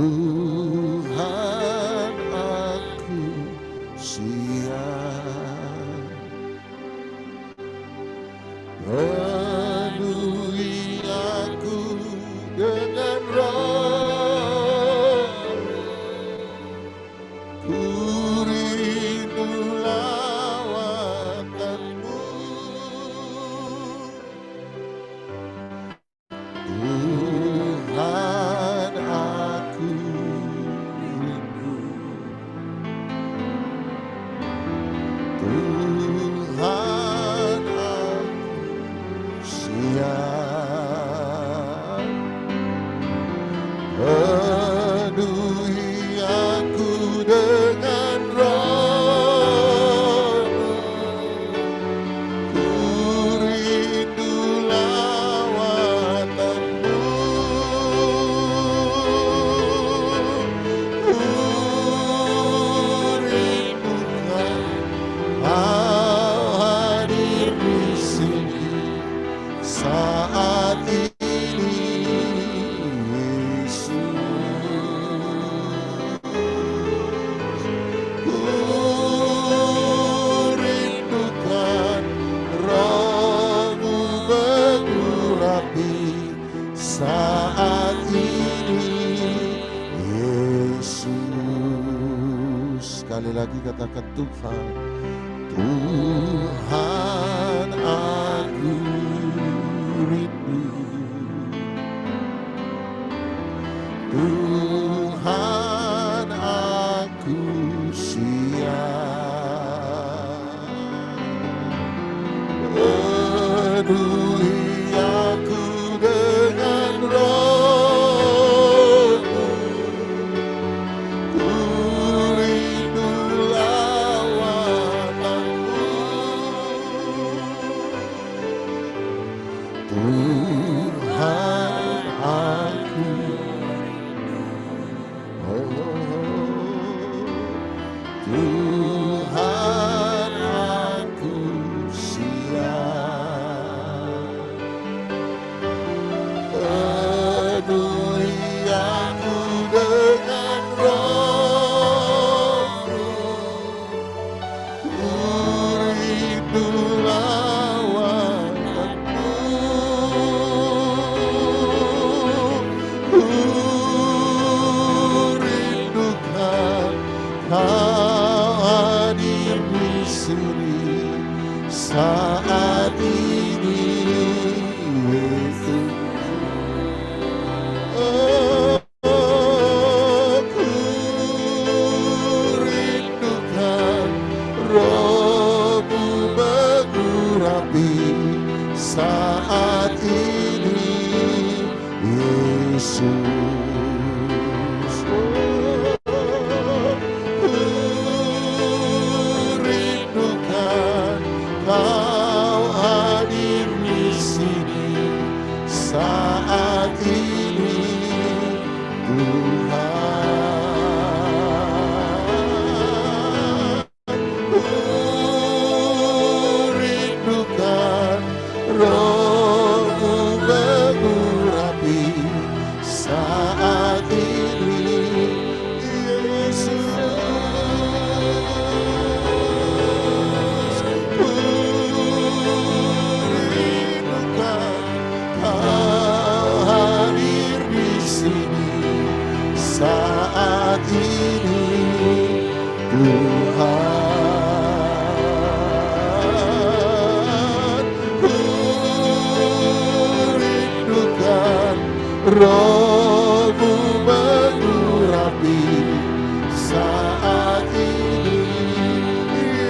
Tuhan aku siap, penuhi aku dengan roh, ku rindu lawatanmu. Tuhan aku rindu, Tuhan aku siap, penuhi aku dengan roh-Mu, ku rindu lawatanmu, ku rindukan Kau hadir di sini saat ini, Yesus. Ku rindukan Roh-Mu mengurapi saat ini, Yesus. Sekali lagi katakan Tuhan, Tuhan aku rindu, Tuhan aku siap, penuhi aku dengan Roh-Mu, ku rindu lawatanmu, Tuhan aku, Tuhan aku siap, penuhi aku dengan Roh-Mu, ku rindu lawatanmu, ku rindukan Kau hadir di sini saat ini, Yesus. Oh, ku rindukan Roh-Mu mengurapi saat ini, Yesus. Kau hadir di sini saat ini, Tuhan. Ku rindukan Roh-Mu mengurapi saat ini, Yesus. Saat ini Tuhan, ku rindukan Roh-Mu mengurapi saat ini, Yesus.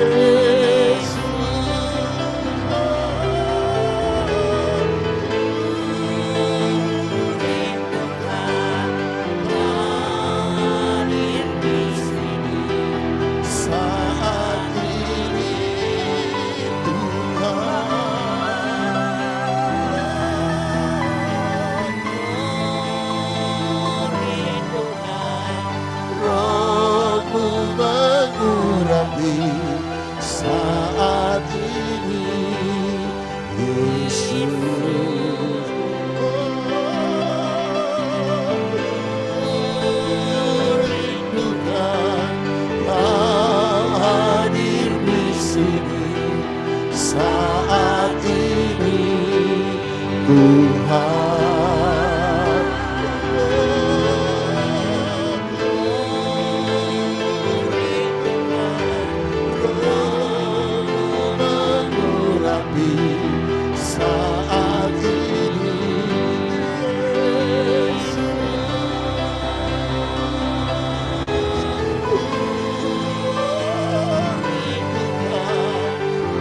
Saat ini, Yesus. Tuhan. Mengurapi saat ini,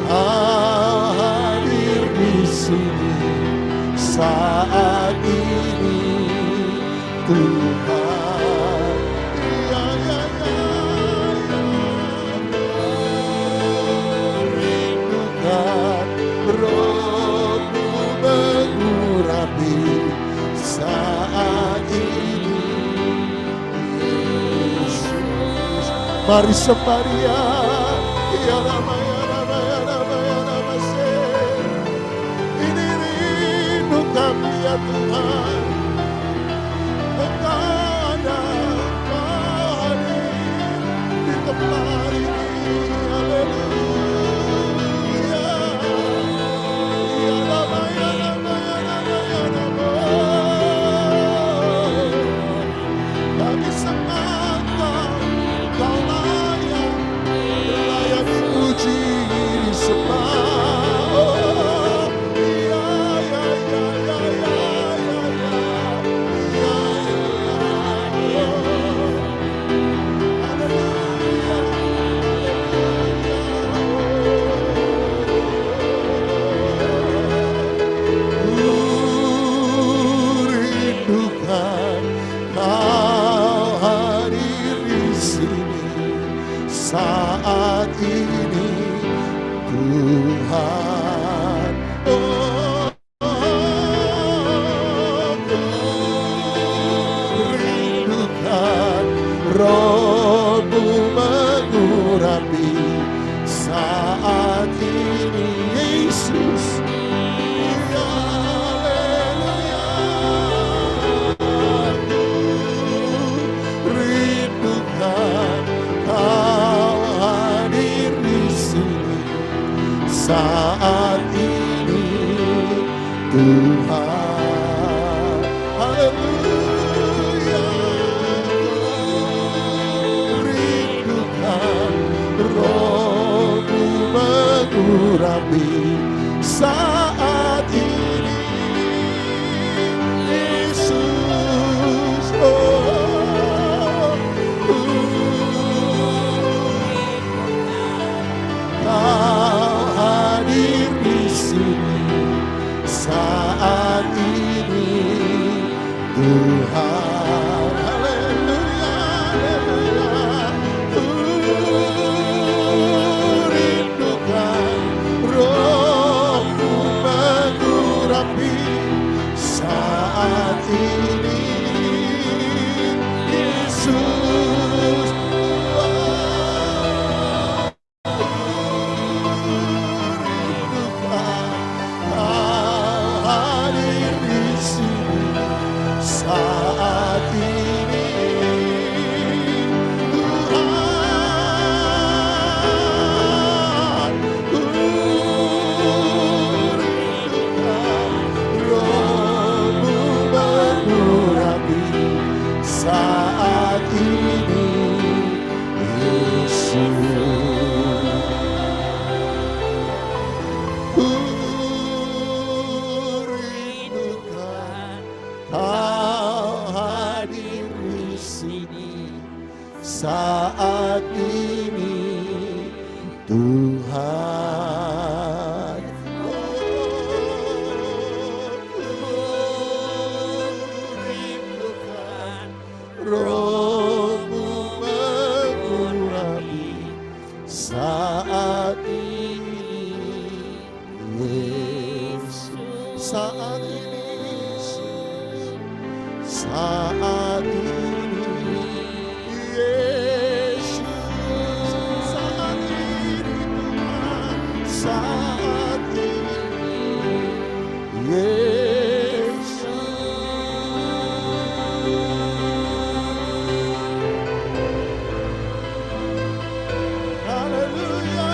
hadir di sini saat ini Tuhan. Ya, ya, ya, ya. Rindukan Roh-Mu mengurapi saat ini, Yesus. Mari sembaria, ya Rama, ya Rama, ya Rama, ya Rama, ini rindu kami ya Tuhan. Engkau ada, Engkau hadir di tempat ini. Haleluya. Ya Rama, ya Rama, ya Rama, ya Rama. Kami sembah Engkau, Engkau layak, layak dipuji, disembah. Oh, ya, ya, ya, ya, ya, ya, ya. Ya, ya, haleluya, rindukan Kau hadir di sini saat ini Tuhan. Oh, rindukan Roh-Mu mengurapi saat ini, Yesus. Ya, haleluya. Rindukan Kau hadir di sini saat ini Tuhan. Haleluya. Rindukan Roh-Mu mengurapi saat ini, Yesus. Oh, Kau hadir di sini saat ini Tuhan. Haleluya, haleluya. Rindukan Roh-Mu mengurapi saat ini, Yesus. Rindukan Kau hadir di sini saat ini Tuhan. Rindukan Roh-Mu mengurapi saat ini, Yesus. Rindukan Kau hadir di sini saat ini Tuhan. Rindukan Roh-Mu mengurapi saat ini, Yesus. Saat ini, Yesus. Saat ini, Yesus. Saat ini, Tuhan. Saat ini, Yesus. Haleluya.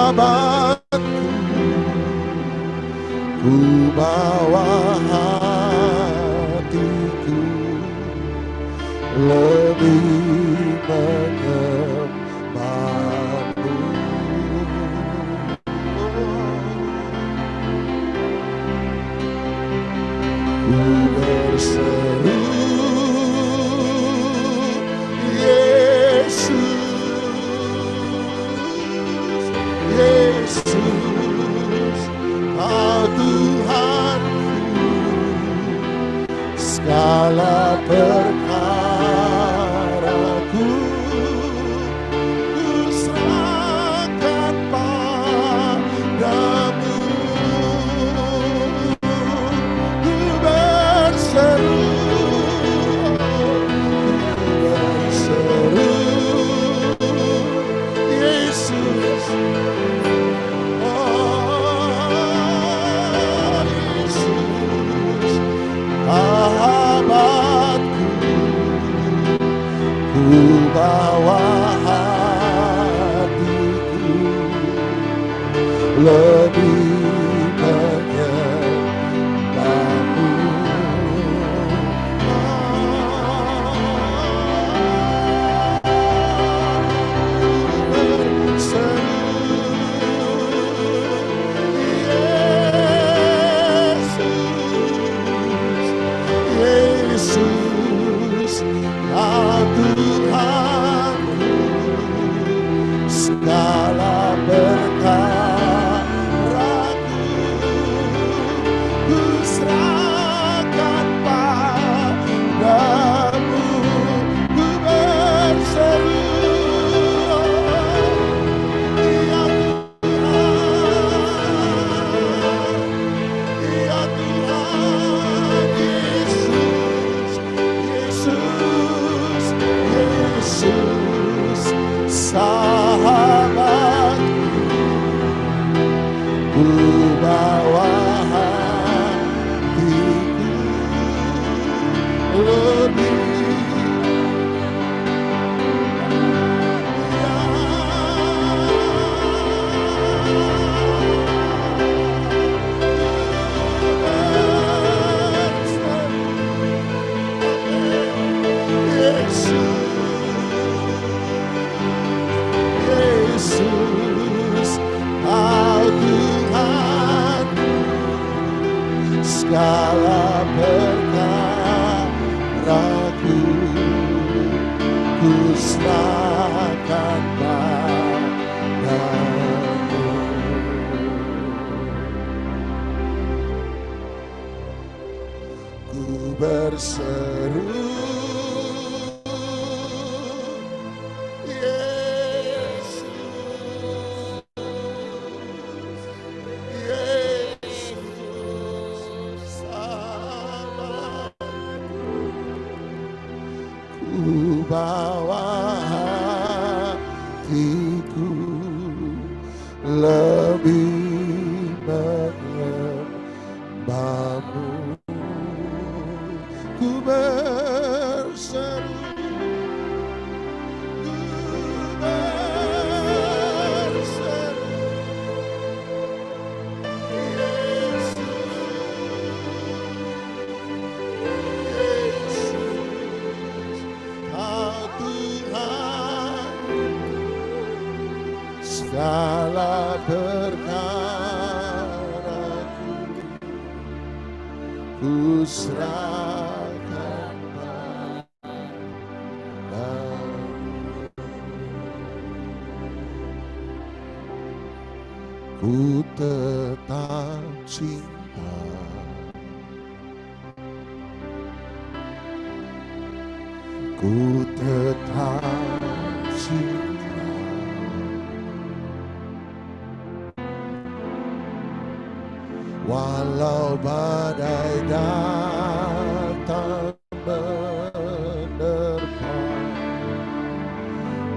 sahabatku, ku bawa hatiku lebih menyembahmu. Ku berseru, Yesus, Yesus, Kau Tuhanku, segala perkaraku ku serahkan padamu. Ku berseru, Yesus, Yesus, sahabatku, ku bawa hatiku lebih menyembahmu. Yesus, Kau Tuhanku, segala perkaraku ku serahkan padamu. Ku berseru, ya Tuhan, Yesus, Yesus, Yesus, sahabatku, ku bawa hatiku lebih Yesus, Kau Tuhanku, segala perkaraku ku serahkan padamu. Ku berseru, ku bawa hatiku lebih menyembahmu. Ku berseru, ku berseru, segala perkaraku ku serahkan padamu. Ku tetap cinta, ku tetap cinta, walau badai datang menerpa,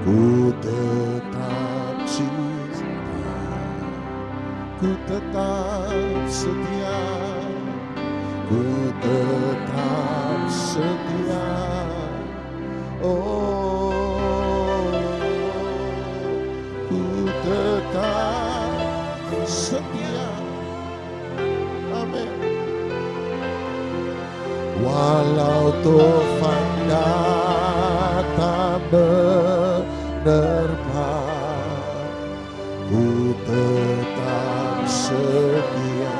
ku tetap cinta, ku tetap setia, ku tetap setia. Oh, ku tetap Walau tufan datang menerpa, ku tetap setia.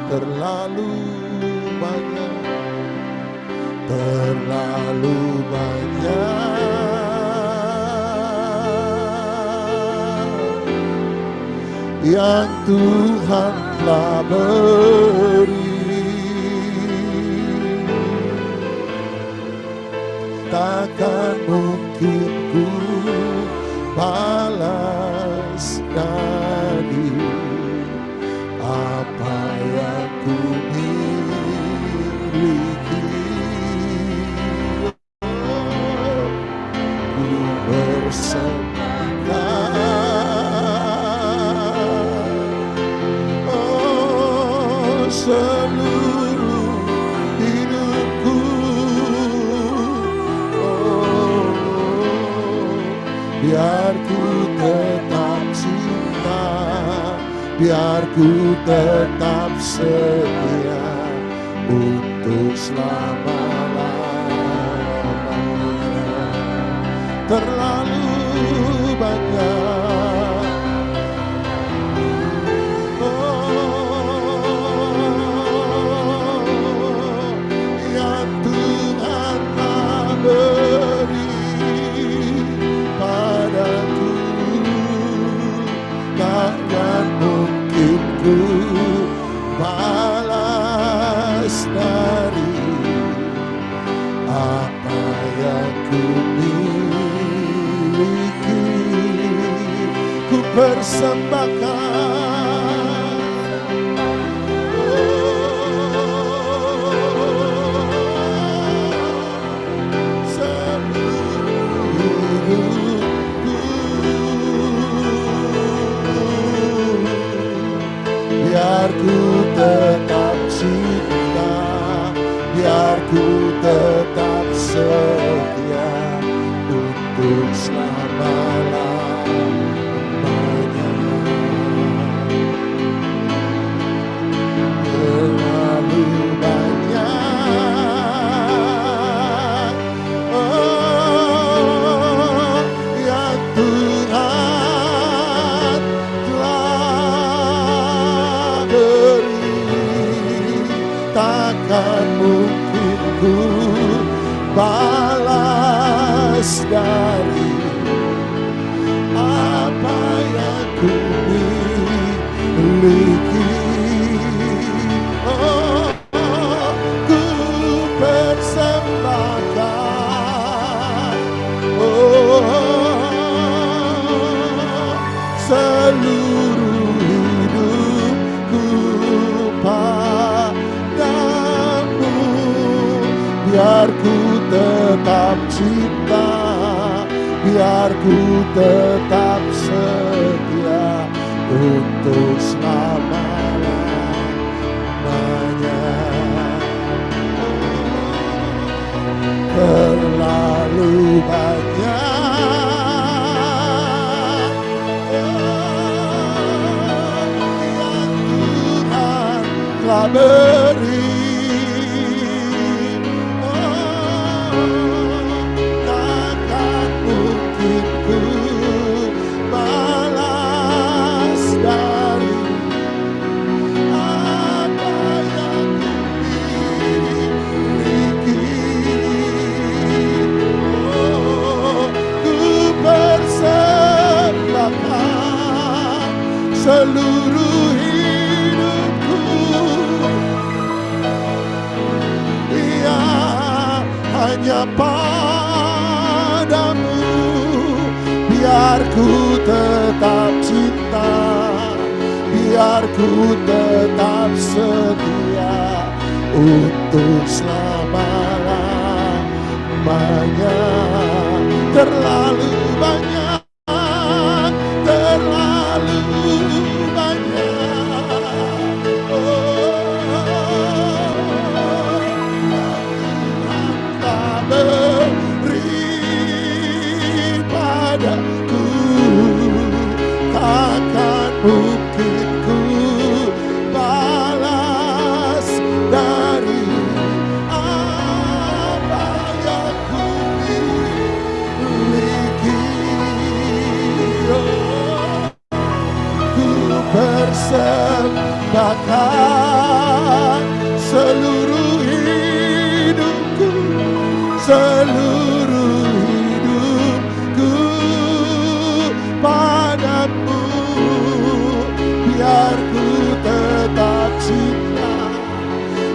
Terlalu banyak yang Tuhan telah beri. Takkan mungkin ku balas tadi apa yang ku miliki. Ku bersembahkan seluruh hidupku. Biar ku tetap cinta, biar ku tetap setia untuk selama-lamanya. Terlalu banyak yang Tuhan telah beri padaku. Takkan mungkin ku balas dari apa yang ku miliki. Ku persembahkan biar ku tetap cinta, biar ku tetap setia untuk selama-lamanya. Terlalu banyak yang Tuhan telah beri. Takkan mungkin ku balas dari apa yang ku miliki. Oh, ku persembahkan seluruh hidupku padamu. Biar ku tetap cinta, biar ku tetap setia untuk selama-lamanya. Terlalu banyak yang Tuhan telah beri. Takkan mungkin ku balas dari apa yang ku miliki. Ku persembahkan seluruh hidupku, ya hanya padamu. Biar ku tetap cinta, biar ku tetap setia untuk selama-lamanya. Terlalu banyak, terlalu banyak tak beri padaku. Takkan mungkin ku balas dari seluruh hidupku padamu, biar ku tetap cinta,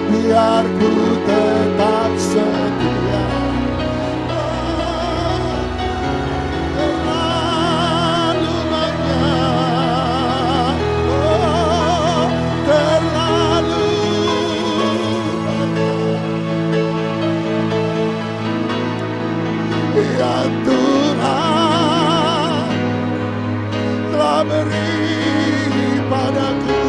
biar ku tetap setia. Terlalu banyak, oh, terlalu banyak yang Tuhan telah beri padaku,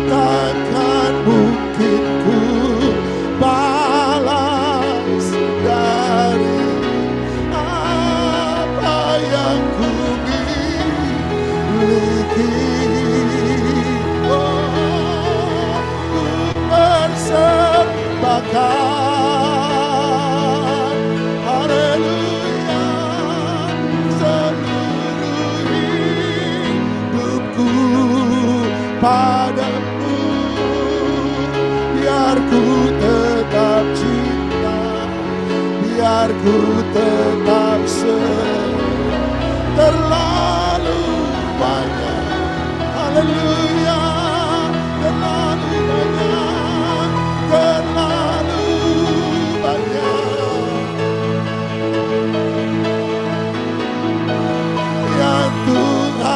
takkan mungkin ku balas dari apa yang ku miliki. Oh, ku persembahkan, haleluya, seluruh hidupku padamu, biar ku tetap cinta, biar ku tetap terlalu banyak, haleluya, terlalu banyak, terlalu banyak yang Tuhan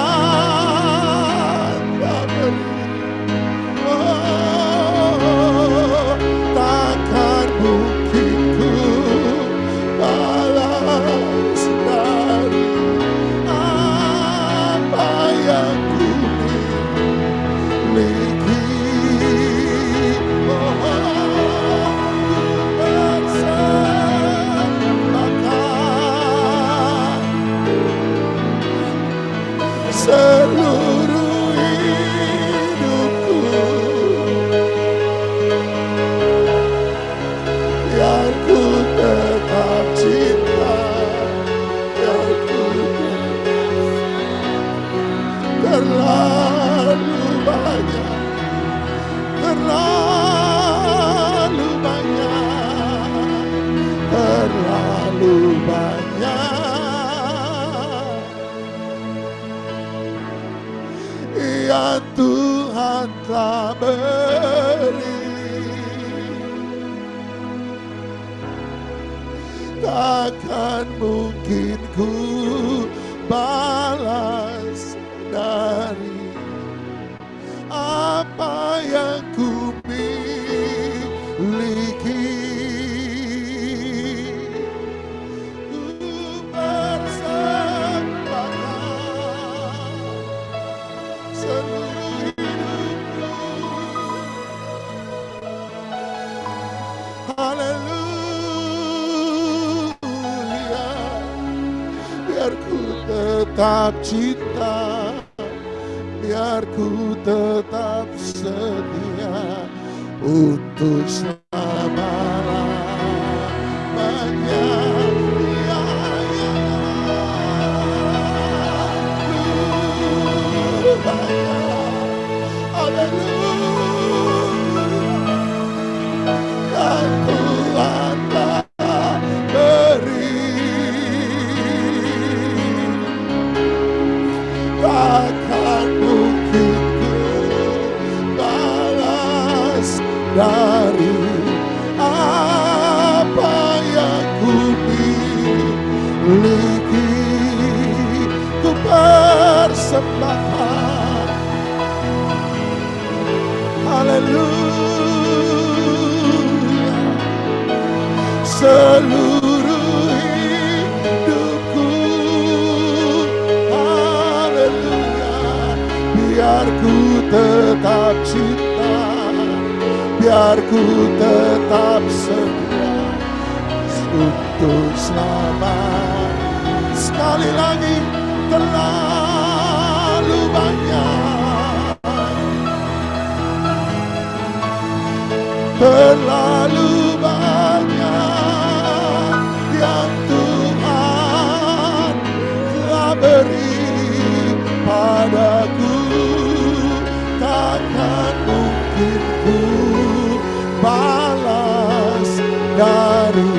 telah beri. Oh, takkan mungkin ku balas dari apa yang ku miliki. Oh, ku persembahkan seluruh hidupku, biar ku tetap cinta, biar ku terlalu banyak, terlalu banyak, terlalu banyak yang Tuhan telah beri, takkan mungkin ku balas dari apa yang ku miliki. Ku persembahkan seluruh hidupku, haleluya, biar ku tetap cinta, biar ku tetap setia untuk selama-lamanya. Ya, ya, banyak, haleluya, yang Tuhan telah beri, takkan mungkin ku balas dari apa yang ku miliki. Ku persembahkan, haleluya, seluruh hidupku, haleluya, biar ku tetap cinta, biar ku tetap setia untuk selama. Sekali lagi, terlalu banyak, terlalu banyak yang Tuhan telah beri padaku, takkan mungkin ku balas dari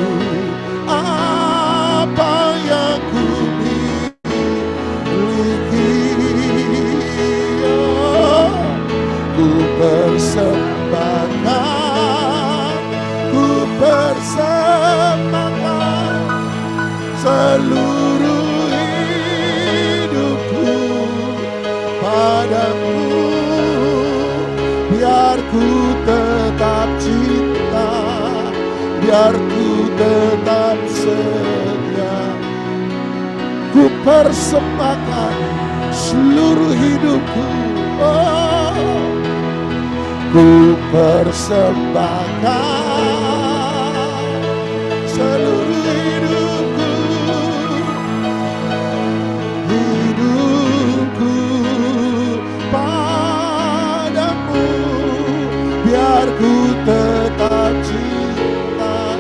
seluruh hidupku padamu, biar ku tetap cinta, biar ku tetap setia. Ku persembahkan seluruh hidupku, oh, ku persembahkan seluruh hidupku, hidupku padamu, biar ku tetap cinta,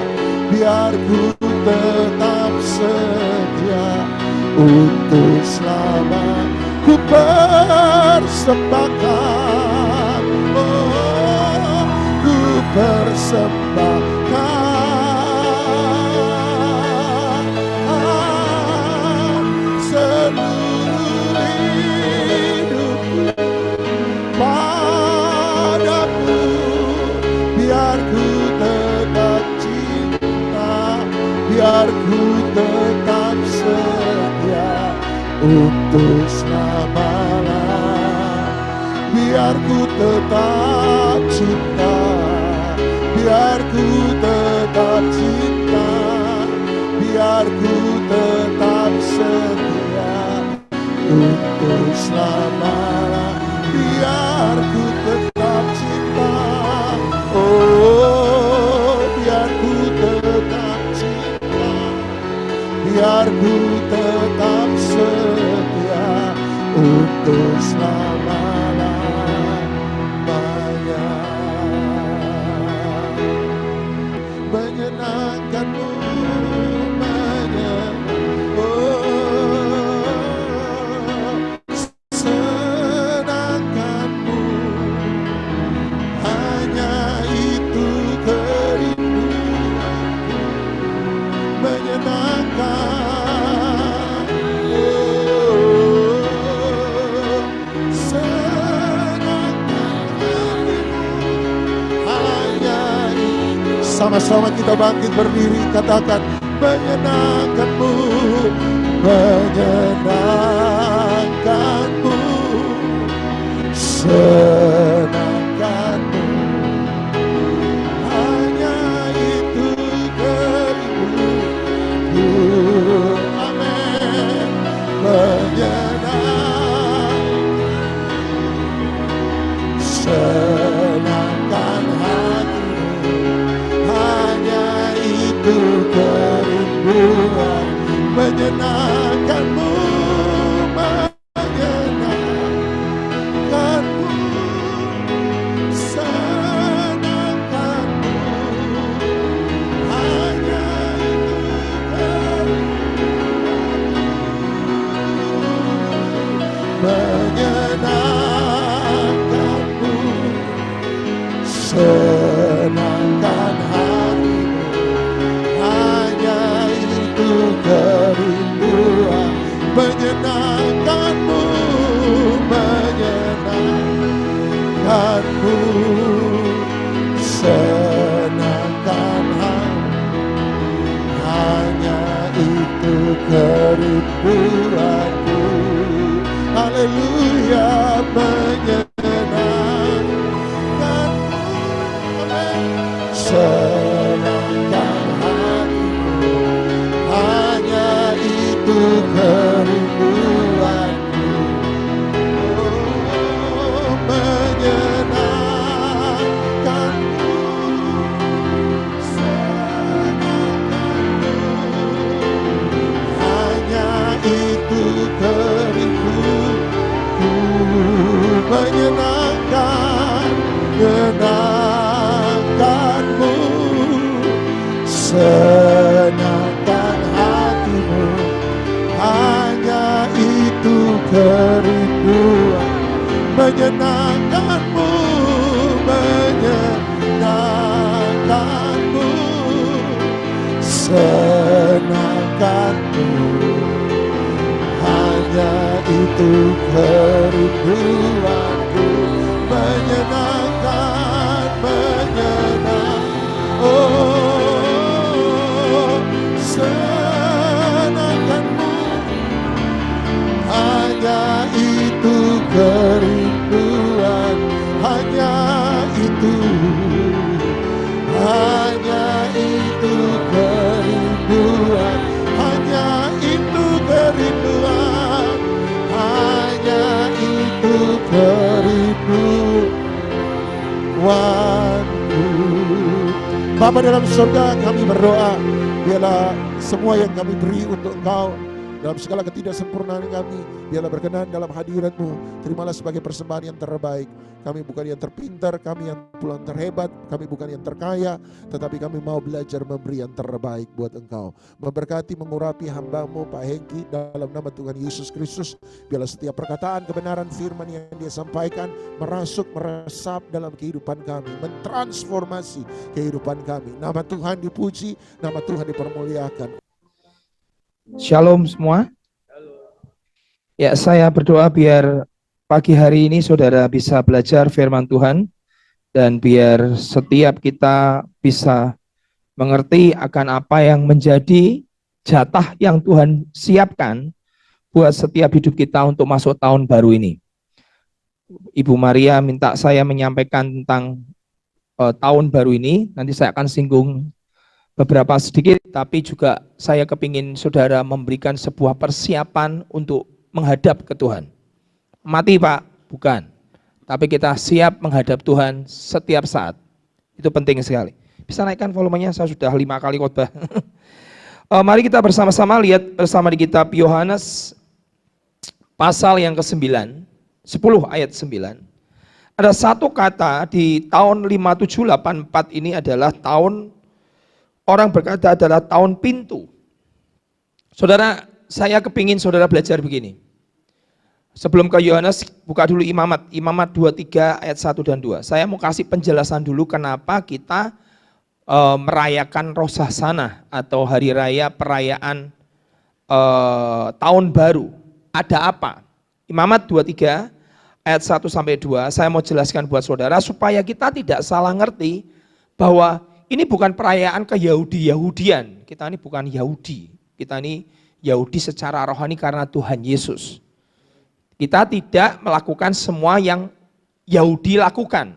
biar ku tetap setia. Untuk selama ku persembahkan, oh, ku persembahkan seluruh hidupku padamu, biar ku tetap cinta, biar ku tetap setia. Untuk selamanya, biar ku tetap cinta, biar ku tetap cinta, biar ku tetap setia. Untuk selamanya, biar ku tetap cinta, oh, biar ku tetap cinta, biar ku tetap setia. Untuk selama-lamanya, menyenangkanmu, senangkanmu, hanya itu kerinduanku, menyenangkan. Sama-sama kita bangkit berdiri, katakan menyenangkanmu, menyenangkanmu, senangkanmu, hanya itu kerinduanku. Amin. Menyenangkan, senangkan hatimu, hanya itu kerinduan. Menyenangkanmu, menyenangkanmu, senangkanmu, hanya itu kerinduan. Menyenangkanmu, senangkan hatimu, hanya itu kerinduan. Menyenangkanmu, menyenangkanmu, senangkan hatimu, hanya itu kerinduanku. Haleluya, menyenangkanmu, senangkan hatimu, hanya itu kerinduanku. Oh, menyenangkanmu, senangkanmu, hanya itu kerinduanku. Menyenangkan, menyenangkanmu, senangkan hatimu, hanya itu kerinduan. Menyenangkanmu, menyenangkanmu, senangkanmu, hanya itu kerinduanku. Menyenangkan, menyenangkan, oh, senangkan Bapa dalam surga, kami berdoa, biarlah semua yang kami beri untuk Engkau, dalam segala ketidaksempurnaan kami, biarlah berkenan dalam hadirat-Mu. Terimalah sebagai persembahan yang terbaik. Kami bukan yang terpintar, kami yang pulang terhebat, kami bukan yang terkaya, tetapi kami mau belajar memberi yang terbaik buat Engkau. Memberkati, mengurapi hamba-Mu Pak Hengki dalam nama Tuhan Yesus Kristus. Biarlah setiap perkataan kebenaran firman yang dia sampaikan merasuk, meresap dalam kehidupan kami, mentransformasi kehidupan kami. Nama Tuhan dipuji, nama Tuhan dipermuliakan. Shalom semua. Ya, saya berdoa biar pagi hari ini saudara bisa belajar firman Tuhan dan biar setiap kita bisa mengerti akan apa yang menjadi jatah yang Tuhan siapkan buat setiap hidup kita untuk masuk tahun baru ini. Ibu Maria minta saya menyampaikan tentang tahun baru ini. Nanti saya akan singgung beberapa sedikit, tapi juga saya kepingin saudara memberikan sebuah persiapan untuk menghadap ke Tuhan. Mati Pak, bukan. Tapi kita siap menghadap Tuhan setiap saat. Itu penting sekali. Bisa naikkan volumenya, saya sudah 5 kali khotbah. Mari kita bersama-sama lihat bersama di kitab Yohanes pasal yang ke-9, 10 ayat 9. Ada satu kata di tahun 5784 ini adalah tahun, orang berkata adalah tahun pintu. Saudara, saya kepingin saudara belajar begini. Sebelum ke Yohanes, buka dulu Imamat 23 ayat 1 dan 2. Saya mau kasih penjelasan dulu kenapa kita merayakan Rosh Hashanah atau hari raya perayaan tahun baru. Ada apa? Imamat 23 ayat 1 sampai 2, saya mau jelaskan buat saudara supaya kita tidak salah ngerti bahwa ini bukan perayaan ke-Yahudi-Yahudian. Kita ini bukan Yahudi. Kita ini Yahudi secara rohani karena Tuhan Yesus. Kita tidak melakukan semua yang Yahudi lakukan.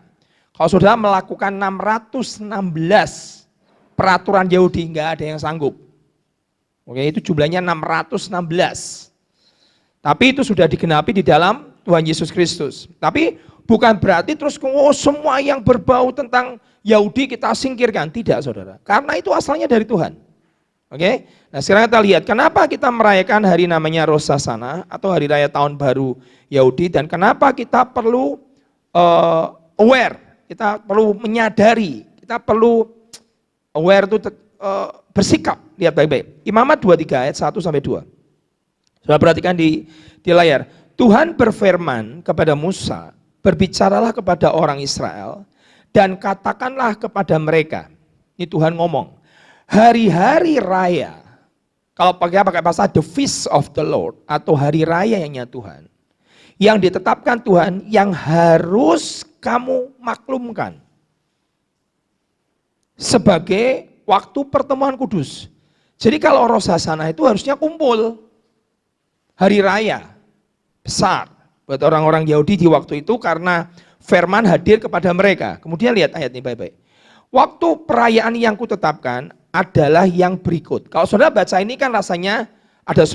Kalau saudara melakukan 616 peraturan Yahudi, enggak ada yang sanggup. Oke, itu jumlahnya 616. Tapi itu sudah digenapi di dalam Tuhan Yesus Kristus. Tapi bukan berarti terus semua yang berbau tentang Yahudi kita singkirkan. Tidak saudara, karena itu asalnya dari Tuhan. Oke, nah sekarang kita lihat kenapa kita merayakan hari namanya Rosh Hashanah atau hari raya tahun baru Yahudi, dan kenapa kita perlu aware, kita perlu menyadari, kita perlu aware itu bersikap. Lihat baik-baik, Imamat 23 ayat 1 sampai 2. Sudah perhatikan di layar. Tuhan berfirman kepada Musa, berbicaralah kepada orang Israel dan katakanlah kepada mereka. Ini Tuhan ngomong. Hari-hari raya, kalau pakai bahasa the feast of the Lord atau hari rayanya Tuhan, yang ditetapkan Tuhan, yang harus kamu maklumkan sebagai waktu pertemuan kudus. Jadi kalau Rosh Hashanah itu harusnya kumpul, hari raya besar buat orang-orang Yahudi di waktu itu karena firman hadir kepada mereka. Kemudian lihat ayat ini baik-baik. Waktu perayaan yang kutetapkan adalah yang berikut. Kalau saudara baca ini kan rasanya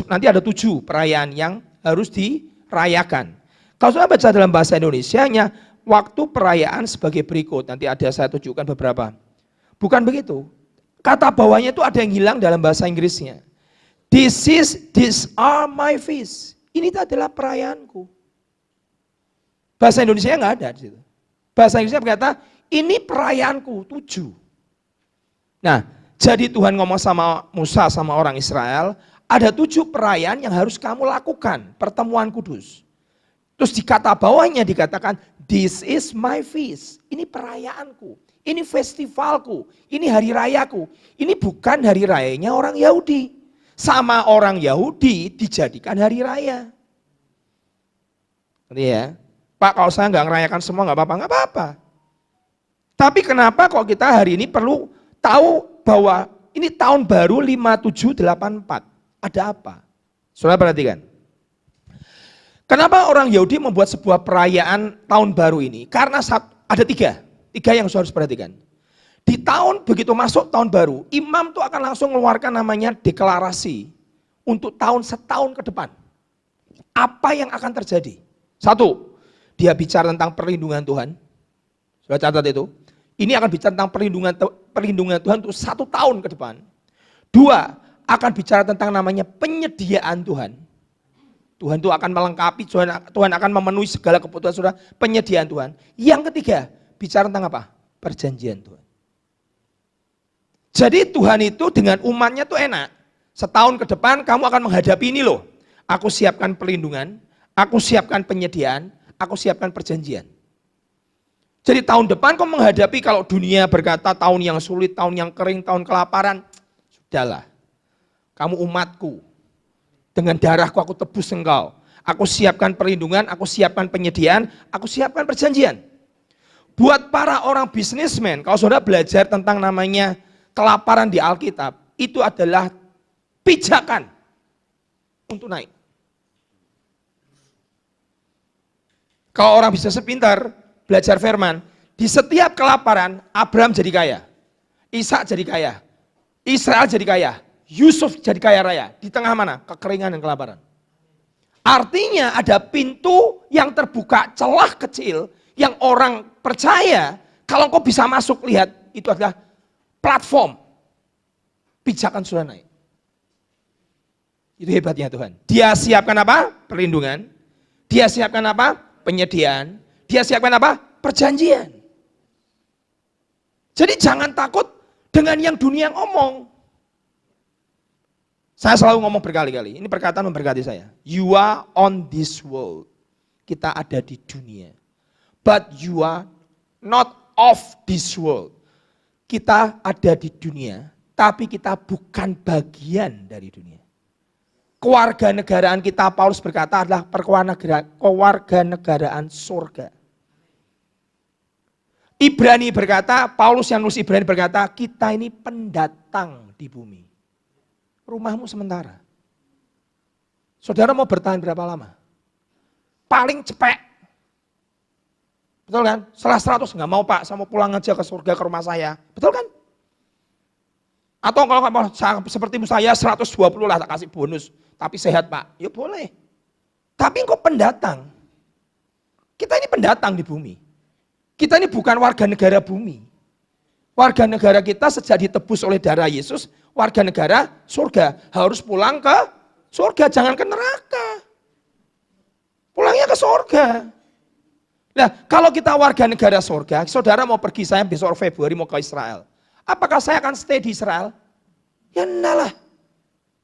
nanti ada 7 perayaan yang harus dirayakan. Kalau saudara baca dalam bahasa Indonesianya, waktu perayaan sebagai berikut. Nanti ada saya tunjukkan beberapa. Bukan begitu. Kata bawahnya itu ada yang hilang dalam bahasa Inggrisnya. These are my feasts. Ini adalah perayaanku. Bahasa Indonesia nggak ada di situ. Bahasa Inggrisnya berkata, ini perayaanku 7. Nah, jadi Tuhan ngomong sama Musa, sama orang Israel, ada 7 perayaan yang harus kamu lakukan, pertemuan kudus. Terus di kata bawahnya dikatakan, this is my feast. Ini perayaanku, ini festivalku, ini hari rayaku. Ini bukan hari rayanya orang Yahudi. Sama orang Yahudi dijadikan hari raya. Ngerti ya? Pak, kalau saya nggak ngerayakan semua nggak apa-apa, nggak apa-apa. Tapi kenapa kok kita hari ini perlu tahu bahwa ini tahun baru 5784. Ada apa? Saudara perhatikan. Kenapa orang Yahudi membuat sebuah perayaan tahun baru ini? Karena ada 3 yang harus perhatikan. Di tahun begitu masuk tahun baru, imam tuh akan langsung mengeluarkan namanya deklarasi untuk setahun ke depan. Apa yang akan terjadi? 1, dia bicara tentang perlindungan Tuhan. Sudah catat itu. Ini akan bicara tentang perlindungan Tuhan untuk 1 tahun ke depan. 2, akan bicara tentang namanya penyediaan Tuhan. Tuhan itu akan melengkapi, Tuhan akan memenuhi segala kebutuhan saudara, penyediaan Tuhan. Yang ketiga, bicara tentang apa? Perjanjian Tuhan. Jadi Tuhan itu dengan umatnya tuh enak. Setahun ke depan kamu akan menghadapi ini loh. Aku siapkan perlindungan, aku siapkan penyediaan, aku siapkan perjanjian. Jadi tahun depan kamu menghadapi kalau dunia berkata tahun yang sulit, tahun yang kering, tahun kelaparan. Sudahlah, kamu umatku. Dengan darahku aku tebus engkau. Aku siapkan perlindungan, aku siapkan penyediaan, aku siapkan perjanjian. Buat para orang bisnismen, kalau saudara belajar tentang namanya kelaparan di Alkitab, itu adalah pijakan untuk naik. Kalau orang bisa sepintar, belajar firman, di setiap kelaparan, Abraham jadi kaya, Ishak jadi kaya, Israel jadi kaya, Yusuf jadi kaya raya. Di tengah mana? Kekeringan dan kelaparan. Artinya ada pintu yang terbuka, celah kecil, yang orang percaya, kalau kau bisa masuk, lihat, itu adalah platform. Pijakan sudah naik. Itu hebatnya Tuhan. Dia siapkan apa? Perlindungan. Dia siapkan apa? Penyediaan. Dia siapkan apa? Perjanjian. Jadi jangan takut dengan yang dunia ngomong. Saya selalu ngomong berkali-kali, ini perkataan memberkati saya. You are on this world. Kita ada di dunia. But you are not of this world. Kita ada di dunia, tapi kita bukan bagian dari dunia. Kewarganegaraan kita, Paulus berkata, adalah kewarganegaraan surga. Ibrani berkata, Paulus yang nulis Ibrani berkata, kita ini pendatang di bumi. Rumahmu sementara. Saudara mau bertahan berapa lama? Paling cepet. Betul kan? Setelah 100, nggak mau Pak, saya mau pulang aja ke surga, ke rumah saya. Betul kan? Atau kalau nggak mau, seperti saya 120 lah tak kasih bonus. Tapi sehat Pak, ya boleh. Tapi engkau pendatang. Kita ini pendatang di bumi. Kita ini bukan warga negara bumi. Warga negara kita sejak ditebus oleh darah Yesus, warga negara surga. Harus pulang ke surga, jangan ke neraka. Pulangnya ke surga. Nah, kalau kita warga negara surga, saudara mau pergi, saya besok Februari mau ke Israel. Apakah saya akan stay di Israel? Ya enggak lah.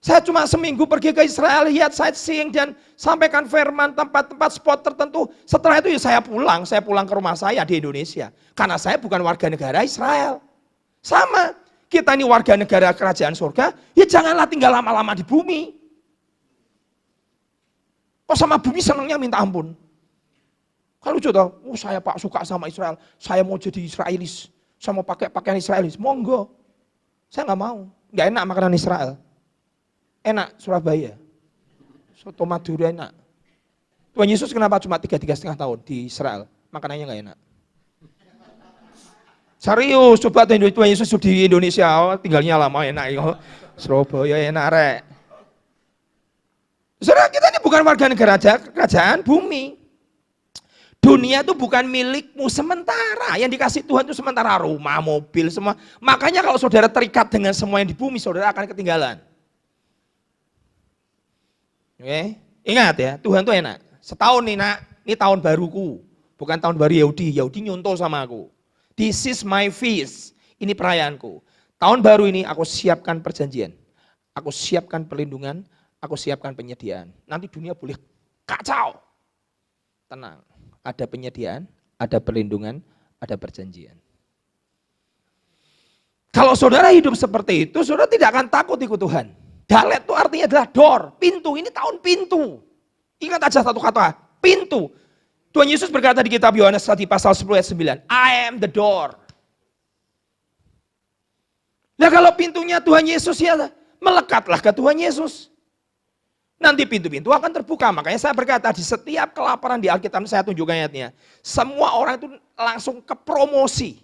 Saya cuma seminggu pergi ke Israel, lihat sightseeing dan sampaikan firman tempat-tempat spot tertentu. Setelah itu ya saya pulang ke rumah saya di Indonesia. Karena saya bukan warga negara Israel. Sama, kita ini warga negara kerajaan surga, ya janganlah tinggal lama-lama di bumi. Kok sama bumi senangnya minta ampun. Kan lucu toh, saya Pak suka sama Israel, saya mau jadi Israelis, saya mau pakai pakaian Israelis, monggo. Saya nggak mau, nggak enak makanan Israel. Enak Surabaya, soto Madura enak. Tuhan Yesus kenapa cuma 3,5 tahun di Israel, makanannya nggak enak. Serius, coba Tuhan Yesus di Indonesia, tinggalnya lama enak. Surabaya enak rek. Saudara, kita ini bukan warga negara kerajaan bumi. Dunia itu bukan milikmu sementara. Yang dikasih Tuhan itu sementara, rumah, mobil, semua. Makanya kalau saudara terikat dengan semua yang di bumi, saudara akan ketinggalan. Oke? Ingat ya, Tuhan itu enak. Setahun nih nak, ini tahun baruku. Bukan tahun baru Yahudi, Yahudi nyontoh sama aku. This is my feast, ini perayaanku. Tahun baru ini aku siapkan perjanjian. Aku siapkan perlindungan, aku siapkan penyediaan. Nanti dunia boleh kacau. Tenang, ada penyediaan, ada perlindungan, ada perjanjian. Kalau saudara hidup seperti itu, saudara tidak akan takut ikut Tuhan. Dalet itu artinya adalah door, pintu, ini tahun pintu. Ingat aja satu kata, pintu. Tuhan Yesus berkata di kitab Yohanes di pasal 10 ayat 9, I am the door. Nah kalau pintunya Tuhan Yesus ya melekatlah ke Tuhan Yesus. Nanti pintu-pintu akan terbuka. Makanya saya berkata di setiap kelaparan di Alkitab, saya tunjukkan ayatnya. Semua orang itu langsung ke promosi.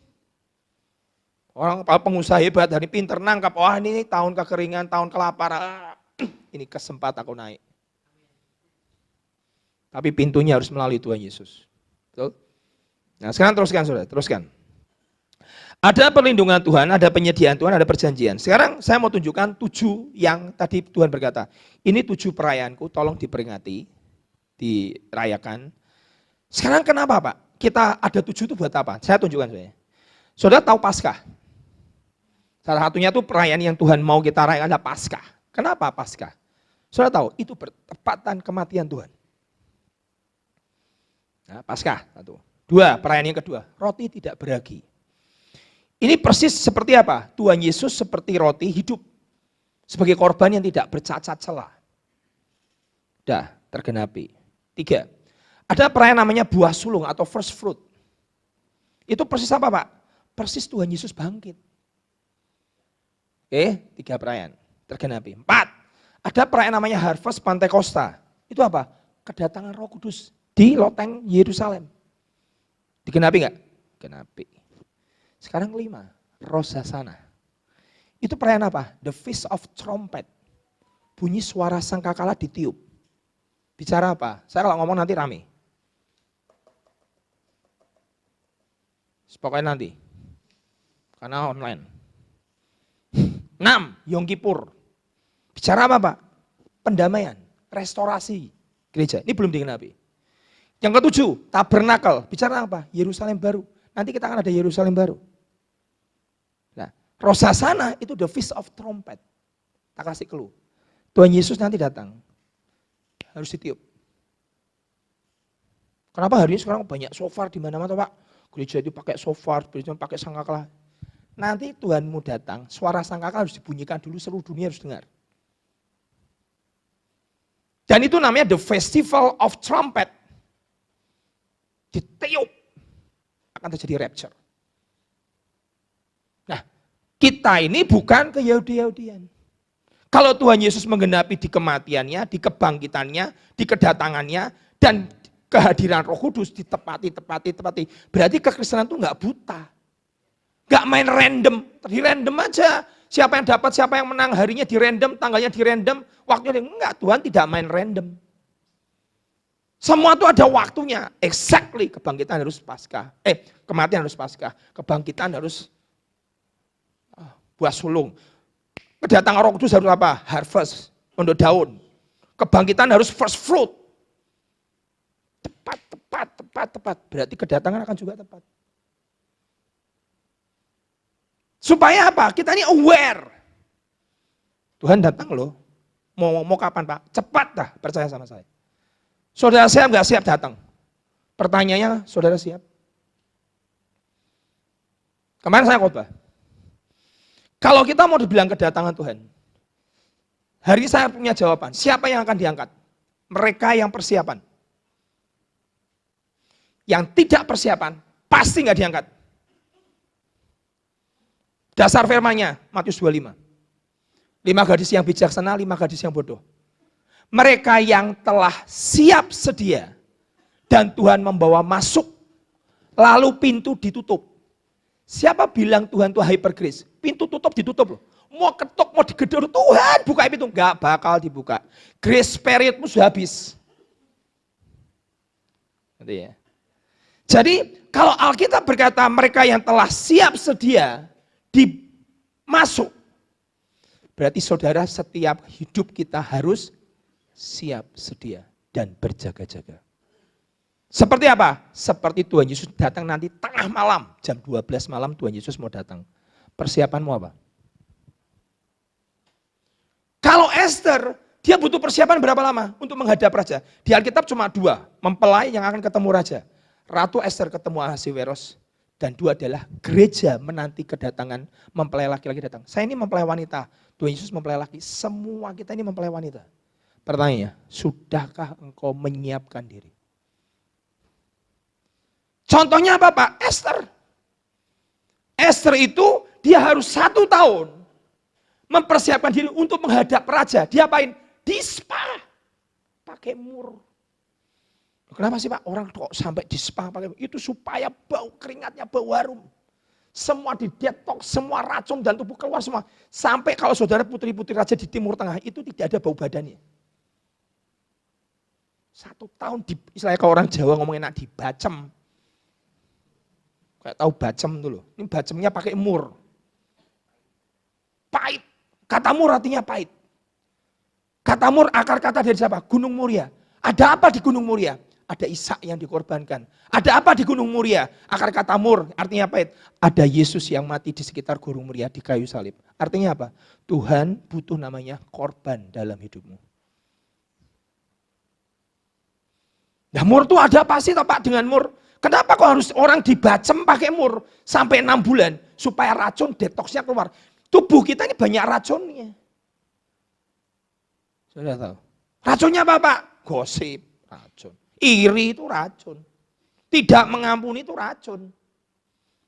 Orang pengusaha hebat, dari pinter nangkap, wah ini tahun kekeringan, tahun kelaparan. Ini kesempatan aku naik. Tapi pintunya harus melalui Tuhan Yesus. Betul? Nah sekarang teruskan saudara, teruskan. Ada perlindungan Tuhan, ada penyediaan Tuhan, ada perjanjian. Sekarang saya mau tunjukkan 7 yang tadi Tuhan berkata, ini 7 perayaanku, tolong diperingati, dirayakan. Sekarang kenapa Pak? Kita ada 7 itu buat apa? Saya tunjukkan saudara. Saudara tahu Paskah? Salah satunya itu perayaan yang Tuhan mau kita rayakan adalah Paskah. Kenapa Paskah? Saudara tahu, itu bertepatan kematian Tuhan. Nah, Paskah, 1. 2, perayaan yang kedua, roti tidak beragi. Ini persis seperti apa? Tuhan Yesus seperti roti hidup. Sebagai korban yang tidak bercacat celah. Dah, tergenapi. 3, ada perayaan namanya buah sulung atau first fruit. Itu persis apa Pak? Persis Tuhan Yesus bangkit. Oke, 3 perayaan. Tergenapi. 4, ada perayaan namanya Harvest Pantekosta. Itu apa? Kedatangan Roh Kudus di loteng Yerusalem. Digenapi enggak? Genapi. Sekarang 5, Rosh Hashanah. Itu perayaan apa? The Feast of Trumpet. Bunyi suara sangkakala ditiup. Bicara apa? Saya kalau ngomong nanti rame. Pokoknya nanti. Karena online. 6, Yom Kippur. Bicara apa Pak? Pendamaian, restorasi gereja. Ini belum digenapi. Yang ke-7, Tabernakel. Bicara apa? Yerusalem baru. Nanti kita akan ada Yerusalem baru. Nah, Rosh Hashanah itu the Feast of Trumpet. Tak kasih clue. Tuhan Yesus nanti datang. Harus ditiup. Kenapa hari ini sekarang banyak shofar di mana-mana Pak? Gereja itu pakai shofar, gereja pakai sangkakala. Nanti Tuhanmu datang, suara sangkakala harus dibunyikan dulu, seluruh dunia harus dengar. Dan itu namanya the Festival of Trumpet. Ditiup. Akan terjadi rapture. Nah, kita ini bukan ke Yahudi-Yahudian. Kalau Tuhan Yesus menggenapi di kematiannya, di kebangkitannya, di kedatangannya, dan kehadiran Roh Kudus ditepati. Berarti kekristenan itu enggak buta. Enggak main random, di random aja. Siapa yang dapat, siapa yang menang, harinya di random, tanggalnya di random, waktunya enggak. Tuhan tidak main random. Semua itu ada waktunya, exactly. Kebangkitan harus Paskah, kematian harus Paskah, kebangkitan harus buah sulung. Kedatangan Roh Kudus harus apa? Harvest, untuk daun. Kebangkitan harus first fruit. Tepat. Berarti kedatangan akan juga tepat. Supaya apa? Kita ini aware. Tuhan datang loh. Mau kapan Pak? Cepat dah, percaya sama saya. Saudara siap nggak siap datang? Pertanyaannya, saudara siap? Kemarin saya khotbah. Kalau kita mau dibilang kedatangan Tuhan, hari ini saya punya jawaban. Siapa yang akan diangkat? Mereka yang persiapan. Yang tidak persiapan, pasti nggak diangkat. Dasar firman-Nya, Matius 25. 5 gadis yang bijaksana, 5 gadis yang bodoh. Mereka yang telah siap sedia dan Tuhan membawa masuk, lalu pintu ditutup. Siapa bilang Tuhan itu hyper grace? Pintu tutup ditutup loh. Mau ketuk, mau digedor, Tuhan buka pintu. Enggak bakal dibuka. Grace periodmu sudah habis. Nanti ya. Jadi kalau Alkitab berkata mereka yang telah siap sedia dimasuk, berarti saudara setiap hidup kita harus siap sedia dan berjaga-jaga. Seperti apa? Seperti Tuhan Yesus datang nanti tengah malam, jam 12 malam Tuhan Yesus mau datang. Persiapanmu apa? Kalau Esther, dia butuh persiapan berapa lama untuk menghadap raja? Di Alkitab cuma 2, mempelai yang akan ketemu raja. Ratu Esther ketemu Ahasiweros, dan 2 adalah gereja menanti kedatangan mempelai laki-laki datang. Saya ini mempelai wanita, Tuhan Yesus mempelai laki, semua kita ini mempelai wanita. Pertanyaannya, sudahkah engkau menyiapkan diri? Contohnya apa Pak? Esther. Esther itu dia harus 1 tahun mempersiapkan diri untuk menghadap raja. Dia apain? Dispa. Pakai mur. Kenapa sih Pak? Orang kok sampai dispa pakai itu supaya bau keringatnya bau harum. Semua didetoks, semua racun dan tubuh keluar semua. Sampai kalau saudara putri-putri raja di Timur Tengah itu tidak ada bau badannya. 1 tahun, istilahnya kalau orang Jawa ngomong enak dibacem. Kayak tahu bacem tuh loh. Ini bacemnya pakai mur. Pahit. Kata mur artinya pahit. Kata mur akar kata dari siapa? Gunung Muria. Ada apa di Gunung Muria? Ada Ishak yang dikorbankan. Ada apa di Gunung Muria? Akar kata mur artinya pahit. Ada Yesus yang mati di sekitar Gunung Muria di kayu salib. Artinya apa? Tuhan butuh namanya korban dalam hidupmu. Nah mur itu ada apa sih Pak dengan mur? Kenapa kok harus orang dibacem pakai mur sampai 6 bulan? Supaya racun detoksnya keluar. Tubuh kita ini banyak racunnya. Sudah tahu? Racunnya apa Pak? Gosip, racun. Iri itu racun. Tidak mengampuni itu racun.